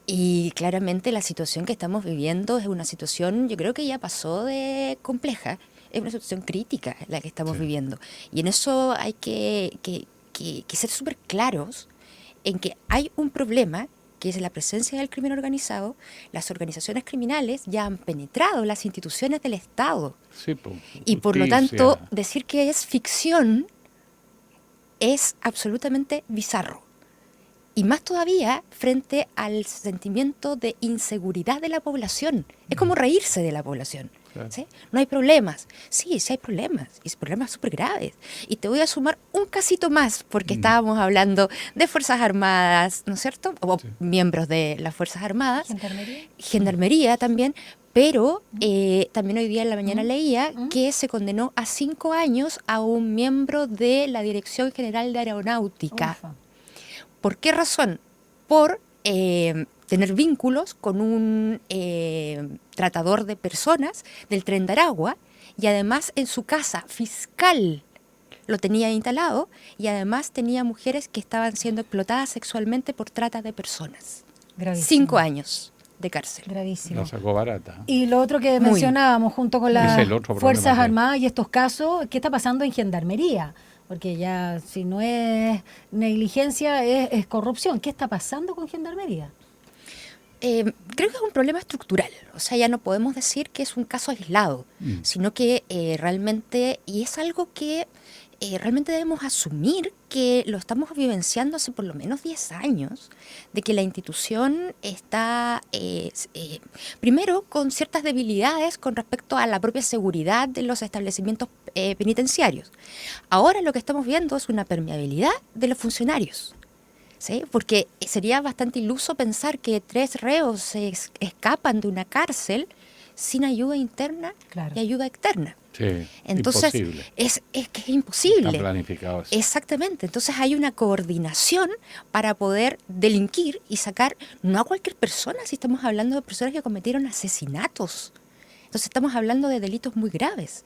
y claramente la situación que estamos viviendo es una situación, yo creo que ya pasó de compleja, es una situación crítica la que estamos viviendo y en eso hay que ser súper claros en que hay un problema que es la presencia del crimen organizado. Las organizaciones criminales ya han penetrado las instituciones del Estado y por lo tanto decir que es ficción es absolutamente bizarro. Y más todavía frente al sentimiento de inseguridad de la población. Es como reírse de la población. ¿Sí? No hay problemas. Sí, sí hay problemas. Y problemas súper graves. Y te voy a sumar un casito más, porque estábamos hablando de Fuerzas Armadas, ¿no es cierto? O miembros de las Fuerzas Armadas. Gendarmería también. Pero también hoy día en la mañana leía que se condenó a 5 años a un miembro de la Dirección General de Aeronáutica. ¿Por qué razón? Por tener vínculos con un tratador de personas del Tren de Aragua y además en su casa fiscal lo tenía instalado y además tenía mujeres que estaban siendo explotadas sexualmente por trata de personas. Gravísimo. 5 años de cárcel. Gravísimo. La sacó barata. Y lo otro que mencionábamos junto con las Fuerzas Armadas y estos casos, ¿qué está pasando en Gendarmería? Porque ya si no es negligencia, es corrupción. ¿Qué está pasando con Gendarmería? Creo que es un problema estructural. O sea, ya no podemos decir que es un caso aislado, sino que realmente, y es algo que realmente debemos asumir que lo estamos vivenciando hace por lo menos 10 años, de que la institución está, primero, con ciertas debilidades con respecto a la propia seguridad de los establecimientos penitenciarios. Ahora lo que estamos viendo es una permeabilidad de los funcionarios. ¿Sí? Porque sería bastante iluso pensar que 3 reos se escapan de una cárcel sin ayuda interna y ayuda externa. Sí, entonces, imposible. Es que es imposible. Está planificado eso. Exactamente. Entonces hay una coordinación para poder delinquir y sacar, no a cualquier persona, si estamos hablando de personas que cometieron asesinatos. Entonces estamos hablando de delitos muy graves.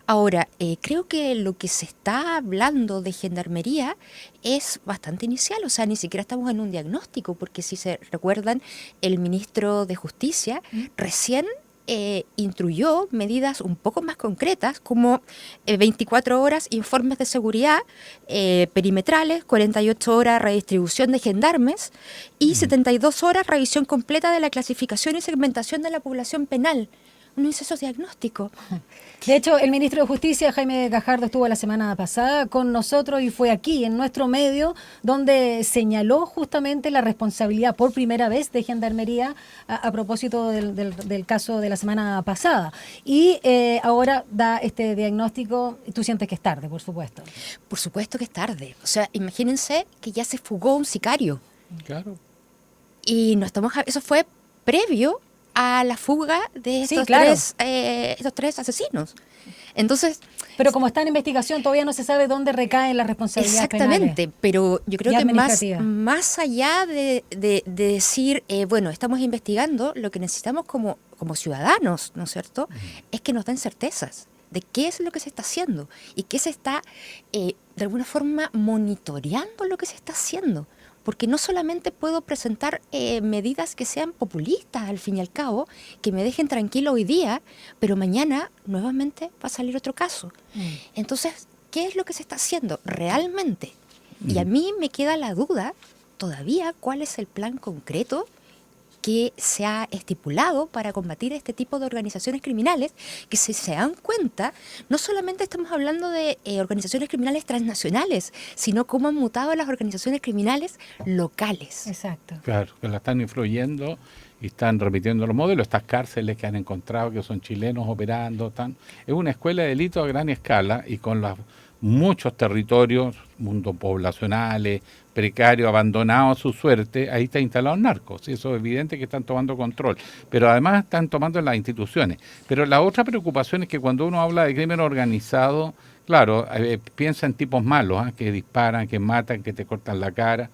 Ahora, creo que lo que se está hablando de Gendarmería es bastante inicial, o sea, ni siquiera estamos en un diagnóstico, porque si se recuerdan, el ministro de Justicia recién instruyó medidas un poco más concretas, como 24 horas informes de seguridad perimetrales, 48 horas redistribución de gendarmes y 72 horas revisión completa de la clasificación y segmentación de la población penal. no hizo esos diagnósticos. De hecho, el ministro de Justicia, Jaime Gajardo, estuvo la semana pasada con nosotros y fue aquí, en nuestro medio, donde señaló justamente la responsabilidad por primera vez de Gendarmería a propósito del caso de la semana pasada. Y ahora da este diagnóstico. Tú sientes que es tarde, por supuesto. Por supuesto que es tarde. O sea, imagínense que ya se fugó un sicario. Claro. Y eso fue previo a la fuga de estos tres asesinos. Entonces, pero como está en investigación, todavía no se sabe dónde recaen las responsabilidades exactamente, penales. Pero yo creo que más allá de decir, bueno, estamos investigando, lo que necesitamos como ciudadanos, ¿no es cierto?, es que nos den certezas de qué es lo que se está haciendo y qué se está, de alguna forma, monitoreando lo que se está haciendo. Porque no solamente puedo presentar medidas que sean populistas, al fin y al cabo, que me dejen tranquilo hoy día, pero mañana nuevamente va a salir otro caso. Entonces, ¿qué es lo que se está haciendo realmente? Y a mí me queda la duda todavía cuál es el plan concreto que se ha estipulado para combatir este tipo de organizaciones criminales, que si se dan cuenta, no solamente estamos hablando de organizaciones criminales transnacionales, sino cómo han mutado las organizaciones criminales locales. Exacto. Claro, que la están influyendo y están repitiendo los modelos, estas cárceles que han encontrado que son chilenos operando, es una escuela de delito a gran escala y con muchos territorios, mundos poblacionales, precarios, abandonados a su suerte, ahí está instalado el narco. Sí, eso es evidente que están tomando control, pero además están tomando en las instituciones. Pero la otra preocupación es que cuando uno habla de crimen organizado, claro, piensa en tipos malos, que disparan, que matan, que te cortan la cara,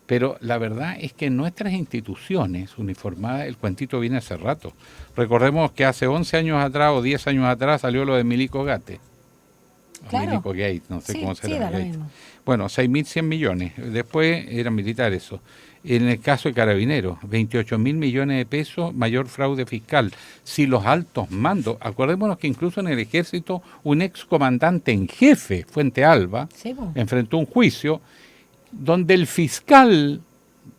pero la verdad es que en nuestras instituciones uniformadas el cuentito viene hace rato. Recordemos que hace 11 años atrás o 10 años atrás salió lo de Milico Gate. Claro. Milico Gate, no sé cómo será. Sí, bueno, 6.100 millones. Después era militar eso. En el caso de Carabineros, 28.000 millones de pesos, mayor fraude fiscal. Si los altos mandos, acordémonos que incluso en el ejército, un excomandante en jefe, Fuente Alba, enfrentó un juicio donde el fiscal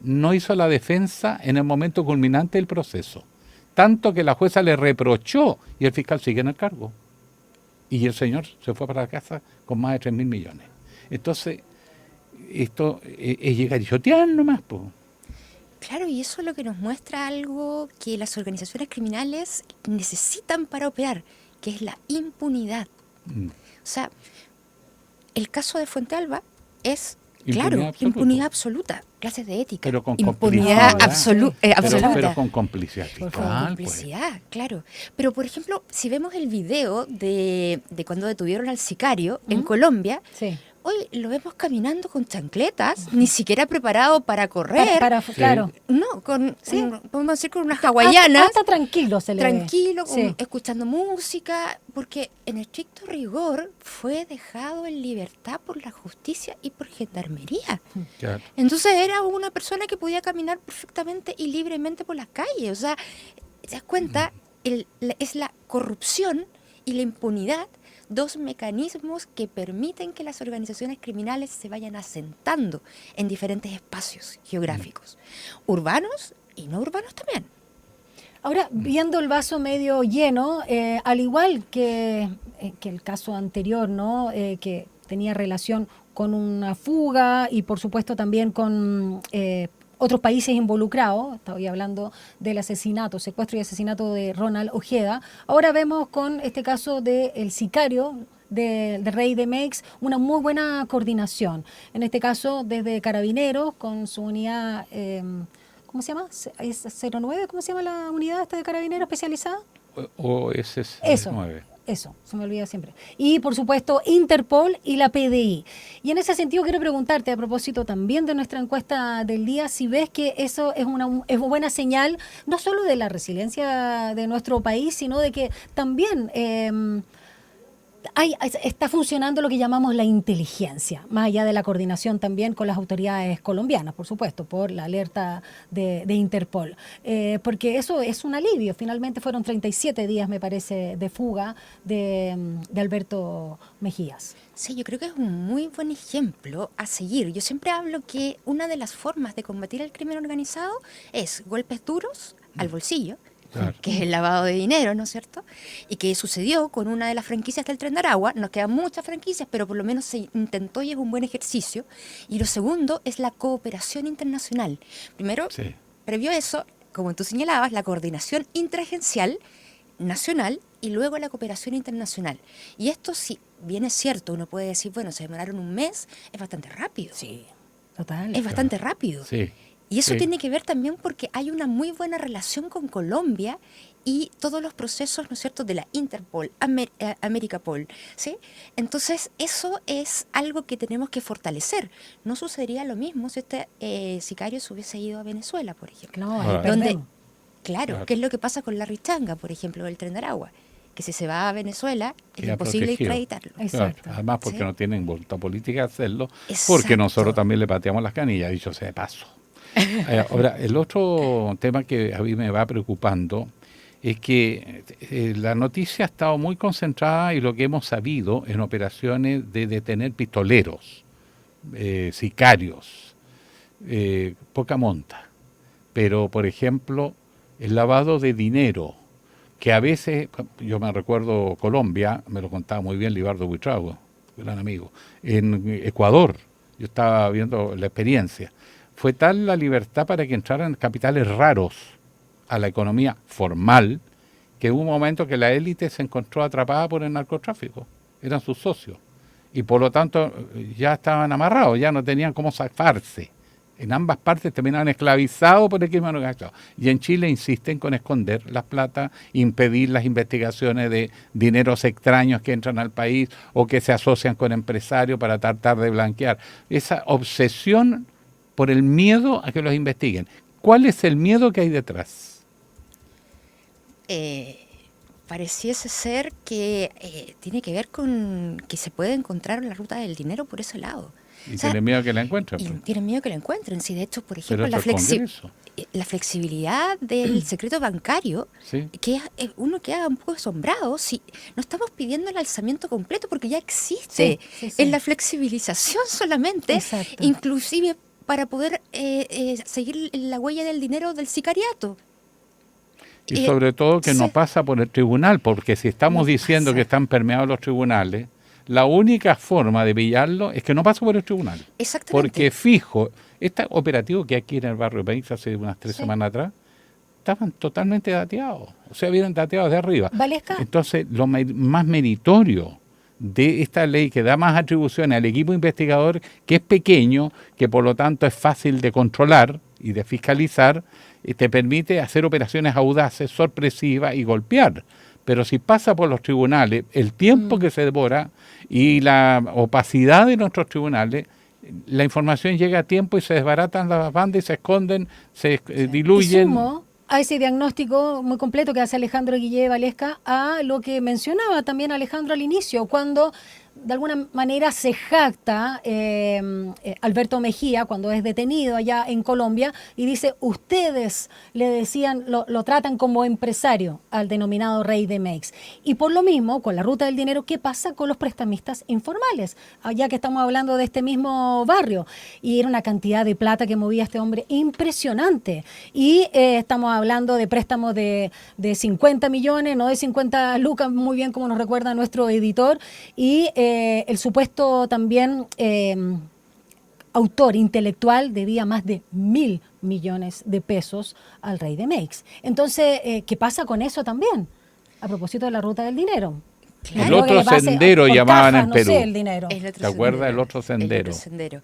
no hizo la defensa en el momento culminante del proceso. Tanto que la jueza le reprochó y el fiscal sigue en el cargo. Y el señor se fue para la casa con más de 3.000 millones. Entonces, esto es llegar y chotear nomás, pues. Claro, y eso es lo que nos muestra algo que las organizaciones criminales necesitan para operar, que es la impunidad. O sea, el caso de Fuente Alba es, impunidad absoluta. Clases de ética. Pero con impunidad absoluta. Pero con complicidad fiscal. Con complicidad, claro. Pero, por ejemplo, si vemos el video de cuando detuvieron al sicario en Colombia, hoy lo vemos caminando con chancletas, ni siquiera preparado para correr. Claro. No, podemos decir con unas hawaianas. Hasta tranquilo se le ve. Tranquilo, escuchando música, porque en estricto rigor fue dejado en libertad por la justicia y por gendarmería. Claro. Entonces era una persona que podía caminar perfectamente y libremente por las calles. O sea, ¿te das cuenta? Es la corrupción y la impunidad, dos mecanismos que permiten que las organizaciones criminales se vayan asentando en diferentes espacios geográficos, urbanos y no urbanos también. Ahora, viendo el vaso medio lleno, al igual que el caso anterior, ¿no? Que tenía relación con una fuga y por supuesto también con otros países involucrados, estaba hablando del secuestro y asesinato de Ronald Ojeda. Ahora vemos con este caso del sicario de Rey de Mex una muy buena coordinación. En este caso desde Carabineros con su unidad, ¿cómo se llama? ¿Es 09? ¿Cómo se llama la unidad esta de Carabineros especializada? O ese es 9. Eso, se me olvida siempre. Y, por supuesto, Interpol y la PDI. Y en ese sentido quiero preguntarte, a propósito también de nuestra encuesta del día, si ves que eso es una buena señal, no solo de la resiliencia de nuestro país, sino de que también está funcionando lo que llamamos la inteligencia, más allá de la coordinación también con las autoridades colombianas, por supuesto, por la alerta de Interpol. Porque eso es un alivio. Finalmente fueron 37 días, me parece, de fuga de Alberto Mejías. Sí, yo creo que es un muy buen ejemplo a seguir. Yo siempre hablo que una de las formas de combatir el crimen organizado es golpes duros al bolsillo, que es el lavado de dinero, ¿no es cierto? Y que sucedió con una de las franquicias del Tren de Aragua. Nos quedan muchas franquicias, pero por lo menos se intentó y es un buen ejercicio. Y lo segundo es la cooperación internacional. Primero, previo a eso, como tú señalabas, la coordinación intraagencial nacional y luego la cooperación internacional. Y esto, si bien es cierto, uno puede decir, bueno, se demoraron un mes, es bastante rápido. Sí, total. Es bastante rápido. Sí. Y eso tiene que ver también porque hay una muy buena relación con Colombia y todos los procesos, ¿no es cierto?, de la Interpol, Americapol, ¿sí? Entonces, eso es algo que tenemos que fortalecer. No sucedería lo mismo si este sicario se hubiese ido a Venezuela, por ejemplo. No, Claro, ¿qué es lo que pasa con Larry Changa, por ejemplo, del Tren de Aragua? Que si se va a Venezuela es imposible extraditarlo. Exacto. Claro, además porque no tienen voluntad política de hacerlo, porque nosotros también le pateamos las canillas, dicho sea de paso. Ahora, el otro tema que a mí me va preocupando es que la noticia ha estado muy concentrada y lo que hemos sabido en operaciones de detener pistoleros, sicarios, poca monta. Pero, por ejemplo, el lavado de dinero, que a veces, yo me recuerdo Colombia, me lo contaba muy bien Libardo Buitrago, gran amigo, en Ecuador, yo estaba viendo la experiencia. Fue tal la libertad para que entraran capitales raros a la economía formal, que hubo un momento que la élite se encontró atrapada por el narcotráfico. Eran sus socios. Y por lo tanto ya estaban amarrados, ya no tenían cómo zafarse. En ambas partes terminaban esclavizados por el crimen organizado. Y en Chile insisten con esconder las plata, impedir las investigaciones de dineros extraños que entran al país o que se asocian con empresarios para tratar de blanquear. Esa obsesión por el miedo a que los investiguen. ¿Cuál es el miedo que hay detrás? Pareciese ser que tiene que ver con que se puede encontrar la ruta del dinero por ese lado. Y tienen miedo que la encuentren. Y tienen miedo que la encuentren. Sí, de hecho, por ejemplo, la flexibilidad del secreto bancario, que uno queda un poco asombrado si no estamos pidiendo el alzamiento completo porque ya existe en la flexibilización solamente, inclusive para poder seguir la huella del dinero del sicariato. Y sobre todo que no pasa por el tribunal, porque si estamos diciendo que están permeados los tribunales, la única forma de pillarlo es que no pasa por el tribunal. Exactamente. Porque fijo, este operativo que aquí en el barrio de País hace unas 3 semanas atrás, estaban totalmente dateados. O sea, vienen dateados de arriba. ¿Valesca? Entonces, lo más meritorio de esta ley que da más atribuciones al equipo investigador, que es pequeño, que por lo tanto es fácil de controlar y de fiscalizar, te permite hacer operaciones audaces, sorpresivas y golpear. Pero si pasa por los tribunales, el tiempo que se devora y la opacidad de nuestros tribunales, la información llega a tiempo y se desbaratan las bandas y se esconden, se diluyen. Y sumo a ese diagnóstico muy completo que hace Alejandro Guillé Valesca a lo que mencionaba también Alejandro al inicio, cuando de alguna manera se jacta Alberto Mejía cuando es detenido allá en Colombia y dice, ustedes le decían, lo tratan como empresario al denominado rey de Mex. Y por lo mismo, con la ruta del dinero, ¿qué pasa con los prestamistas informales? Ya que estamos hablando de este mismo barrio. Y era una cantidad de plata que movía este hombre impresionante. Y estamos hablando de préstamos de 50 millones, no de 50 lucas, muy bien como nos recuerda nuestro editor, y el supuesto también autor intelectual debía más de 1.000 millones de pesos al rey de Mex. Entonces, ¿qué pasa con eso también? A propósito de la ruta del dinero. Claro, el otro sendero llamaban en Perú. No sé, el dinero. ¿Te acuerdas del otro sendero? El otro sendero.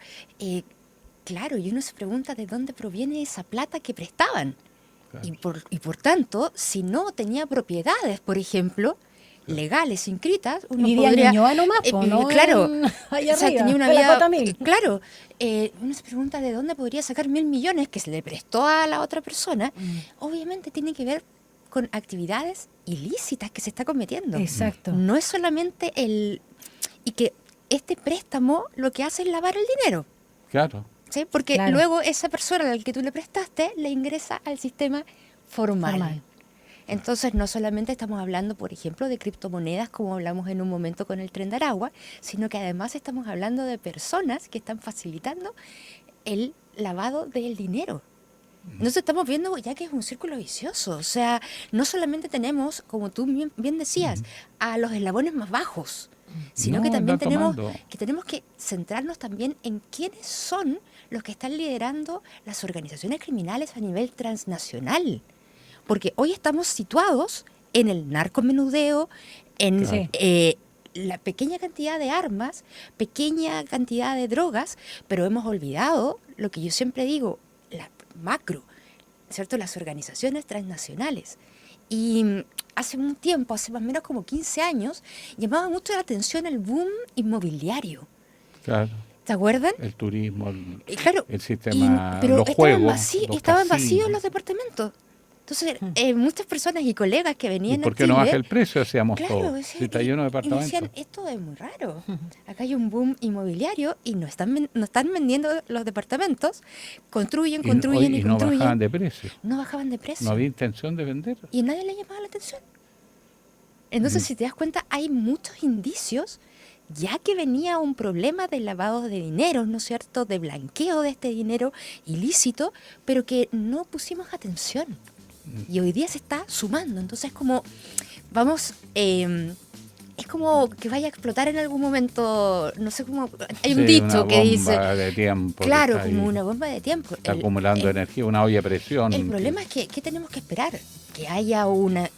Claro, y uno se pregunta de dónde proviene esa plata que prestaban. Claro. Y por tanto, si no tenía propiedades, por ejemplo, legales, inscritas, uno podría... nomás, ¿no? Claro, allá o sea, arriba, tenía una vida... Claro, uno se pregunta de dónde podría sacar 1.000 millones que se le prestó a la otra persona. Obviamente tiene que ver con actividades ilícitas que se está cometiendo. Exacto. No es solamente y que este préstamo lo que hace es lavar el dinero. Claro. ¿Sí? Porque luego esa persona al que tú le prestaste le ingresa al sistema formal. Entonces, no solamente estamos hablando, por ejemplo, de criptomonedas, como hablamos en un momento con el Tren de Aragua, sino que además estamos hablando de personas que están facilitando el lavado del dinero. Entonces estamos viendo ya que es un círculo vicioso. O sea, no solamente tenemos, como tú bien decías, a los eslabones más bajos, sino que también tenemos que centrarnos también en quiénes son los que están liderando las organizaciones criminales a nivel transnacional. Porque hoy estamos situados en el narcomenudeo, en la pequeña cantidad de armas, pequeña cantidad de drogas, pero hemos olvidado lo que yo siempre digo, la macro, ¿cierto? Las organizaciones transnacionales. Y hace un tiempo, hace más o menos como 15 años, llamaba mucho la atención el boom inmobiliario. Claro. ¿Te acuerdan? El turismo, claro, el sistema, pero los juegos. Estaban vacíos los departamentos. Entonces, muchas personas y colegas que venían ¿Y por qué no baja el precio? Decíamos todo. Si está lleno de departamentos. Y decían, esto es muy raro. Acá hay un boom inmobiliario y no están vendiendo los departamentos. Construyen. Y no bajaban de precio. No bajaban de precio. No había intención de vender. Y nadie le llamaba la atención. Entonces, si te das cuenta, hay muchos indicios, ya que venía un problema de lavado de dinero, ¿no es cierto?, de blanqueo de este dinero ilícito, pero que no pusimos atención. Y hoy día se está sumando. Entonces, como vamos, es como que vaya a explotar en algún momento, no sé cómo, hay un dicho que dice... Una bomba de tiempo. Claro, como una bomba de tiempo. Está acumulando energía, una olla de presión. El problema es que, ¿qué tenemos que esperar? Que haya una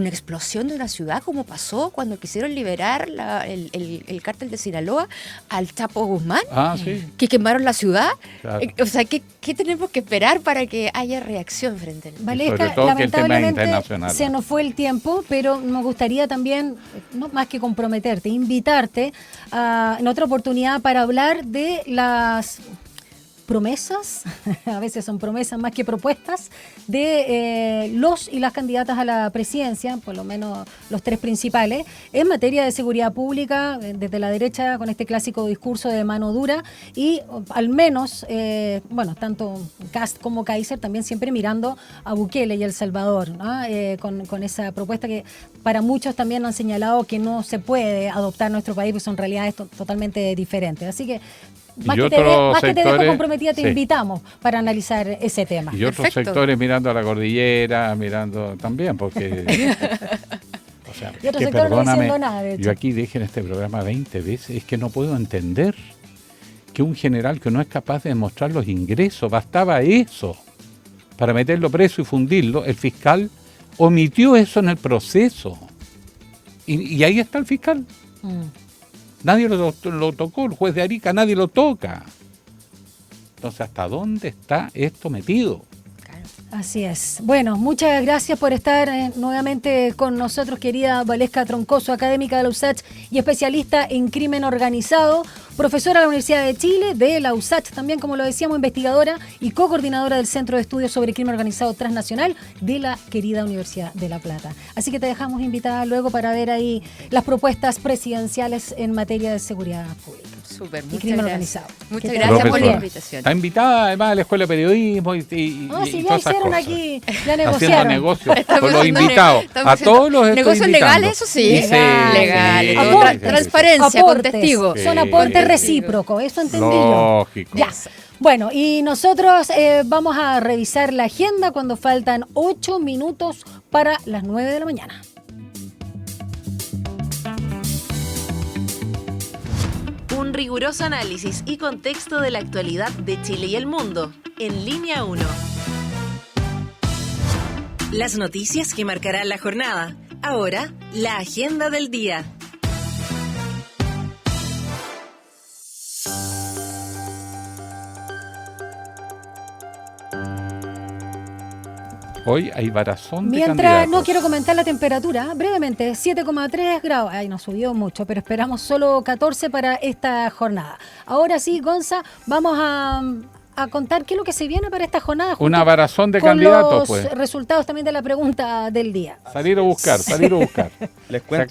explosión de una ciudad, como pasó cuando quisieron liberar el cártel de Sinaloa al Chapo Guzmán, que quemaron la ciudad. Claro. O sea, ¿qué tenemos que esperar para que haya reacción frente a él? Valesca, lamentablemente se nos fue el tiempo, pero me gustaría también, no más que comprometerte, invitarte en otra oportunidad para hablar de las promesas, a veces son promesas más que propuestas, de los y las candidatas a la presidencia, por lo menos los tres principales, en materia de seguridad pública, desde la derecha con este clásico discurso de mano dura y al menos, tanto Kast como Kaiser también siempre mirando a Bukele y El Salvador, ¿no? Con esa propuesta que para muchos también han señalado que no se puede adoptar en nuestro país, porque son realidades totalmente diferentes. Así que más que te dejo comprometida, te invitamos para analizar ese tema. Y otros sectores mirando a la cordillera, mirando también, porque... o sea, y otros sectores no diciendo nada, de hecho. Yo aquí dije en este programa 20 veces, es que no puedo entender que un general que no es capaz de demostrar los ingresos, bastaba eso para meterlo preso y fundirlo, el fiscal omitió eso en el proceso. Y ahí está el fiscal. Nadie lo tocó, el juez de Arica, nadie lo toca. Entonces, ¿hasta dónde está esto metido? Así es. Bueno, muchas gracias por estar nuevamente con nosotros, querida Valesca Troncoso, académica de la USACH y especialista en crimen organizado, profesora de la Universidad de Chile, de la USACH también, como lo decíamos, investigadora y co-coordinadora del Centro de Estudios sobre Crimen Organizado Transnacional de la querida Universidad de La Plata. Así que te dejamos invitada luego para ver ahí las propuestas presidenciales en materia de seguridad pública. Súper, y crimen organizado. Muchas gracias por la invitación. Está invitada además a la Escuela de Periodismo y si ya hicieron aquí, ya negociaron. Haciendo negocios con los invitados. A todos los negocios legales, eso sí. Legales. Transparencia con testigos. Son aportes recíprocos, eso entendí yo. Lógico. Ya. Bueno, y nosotros vamos a revisar la agenda cuando faltan 8 minutos para las 9 de la mañana. Un riguroso análisis y contexto de la actualidad de Chile y el mundo, en Línea 1. Las noticias que marcarán la jornada. Ahora, la agenda del día. Hoy hay barazón de Mientras candidatos. No quiero comentar la temperatura, brevemente, 7,3 grados. Ay, nos subió mucho, pero esperamos solo 14 para esta jornada. Ahora sí, Gonza, vamos a contar qué es lo que se viene para esta jornada. Una barazón de candidatos, pues. Los resultados también de la pregunta del día. Salir a buscar. Les cuento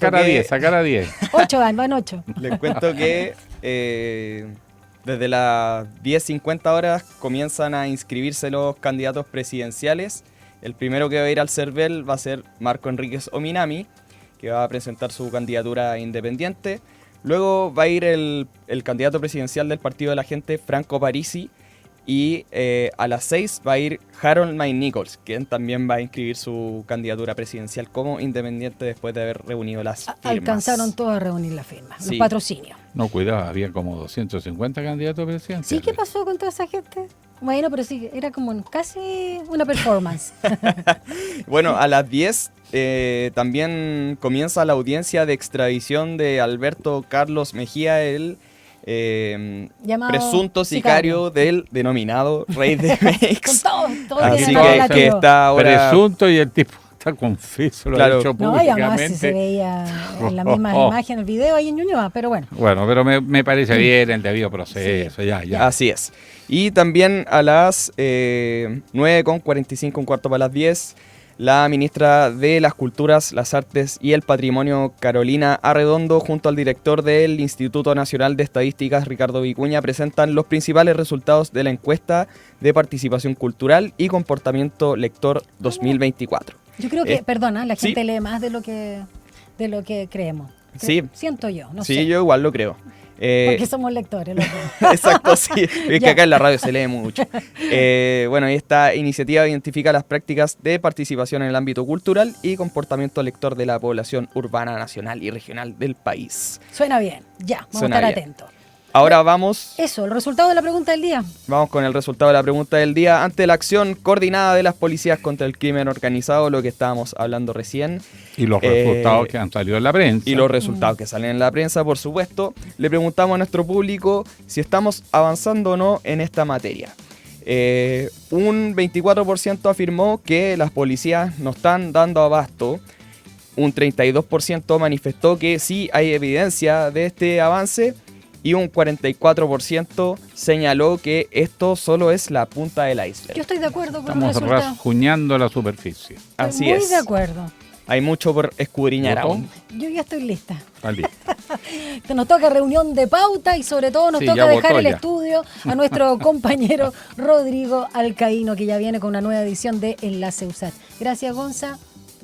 sacar a 10. 8 van 8. Les cuento que desde las 10:50 horas comienzan a inscribirse los candidatos presidenciales. El primero que va a ir al CERVEL va a ser Marco Enríquez Ominami, que va a presentar su candidatura independiente. Luego va a ir el candidato presidencial del Partido de la Gente, Franco Parisi, Y a las 6 va a ir Harold May Nichols, quien también va a inscribir su candidatura presidencial como independiente después de haber reunido las firmas. Alcanzaron todos a reunir las firmas, Sí. los patrocinios. No, cuidado, había como 250 candidatos presidenciales. ¿Sí? ¿Qué pasó con toda esa gente? Bueno, pero sí, era como casi una performance. Bueno, a las 10 también comienza la audiencia de extradición de Alberto Carlos Mejía, el Llamado presunto sicario del denominado Rey de Mex. todo Así bien que está ahora... Presunto, y el tipo está confeso, lo Claro. ha dicho No, y además públicamente. se veía en la misma imagen, el video ahí en Ñuñoa, pero bueno. Bueno, pero me parece bien el debido proceso, ya. Así es. Y también a las 9:45, un cuarto para las 10, la ministra de las Culturas, las Artes y el Patrimonio, Carolina Arredondo, junto al director del Instituto Nacional de Estadísticas, Ricardo Vicuña, presentan los principales resultados de la encuesta de participación cultural y comportamiento lector 2024. Yo creo que, perdona, la sí. gente lee más de lo que creemos. Sí. Siento yo, no Sí, sé. yo igual lo creo. Porque somos lectores. Los dos. Exacto, sí. Es que acá en la radio se lee mucho. Bueno, y esta iniciativa identifica las prácticas de participación en el ámbito cultural y comportamiento lector de la población urbana, nacional y regional del país. Suena bien, ya, vamos Suena a estar bien. atentos. Ahora vamos Eso, el resultado de la pregunta del día. con el resultado de la pregunta del día. Ante la acción coordinada de las policías contra el crimen organizado, lo que estábamos hablando recién. Y los resultados que han salido en la prensa. Y los resultados que salen en la prensa, por supuesto. Le preguntamos a nuestro público si estamos avanzando o no en esta materia. Un 24% afirmó que las policías no están dando abasto. Un 32% manifestó que sí hay evidencia de este avance. Y un 44% señaló que esto solo es la punta del iceberg. Yo estoy de acuerdo con el Estamos resultado. rasguñando la superficie. Así Muy es. de acuerdo. Hay mucho por escudriñar ¿Votó? aún. Yo ya estoy lista. Vale. Nos toca reunión de pauta y sobre todo nos Sí, toca ya dejar votó el ya. estudio a nuestro compañero Rodrigo Alcaíno, que ya viene con una nueva edición de Enlace USACH. Gracias, Gonza.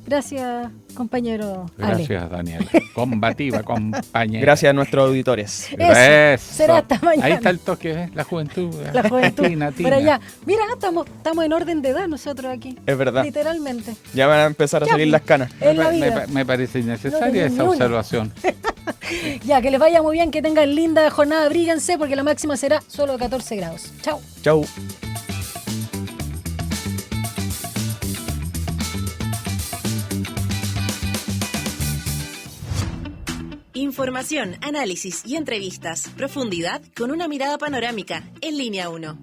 Gracias, compañero Ale. Gracias, Daniela. Combativa, compañera. Gracias a nuestros auditores. Eso. Será hasta mañana. Ahí está el toque, ¿eh? La juventud. La juventud. Tina. Por allá. Mira, estamos en orden de edad nosotros aquí. Es verdad. Literalmente. Ya van a empezar a Ya, salir las canas. Es la vida. Me parece No innecesaria tenía esa ni una. observación. Ya, que les vaya muy bien, que tengan linda jornada, abríguense porque la máxima será solo 14 grados. Chao. Chau. Información, análisis y entrevistas. Profundidad con una mirada panorámica. En Línea 1.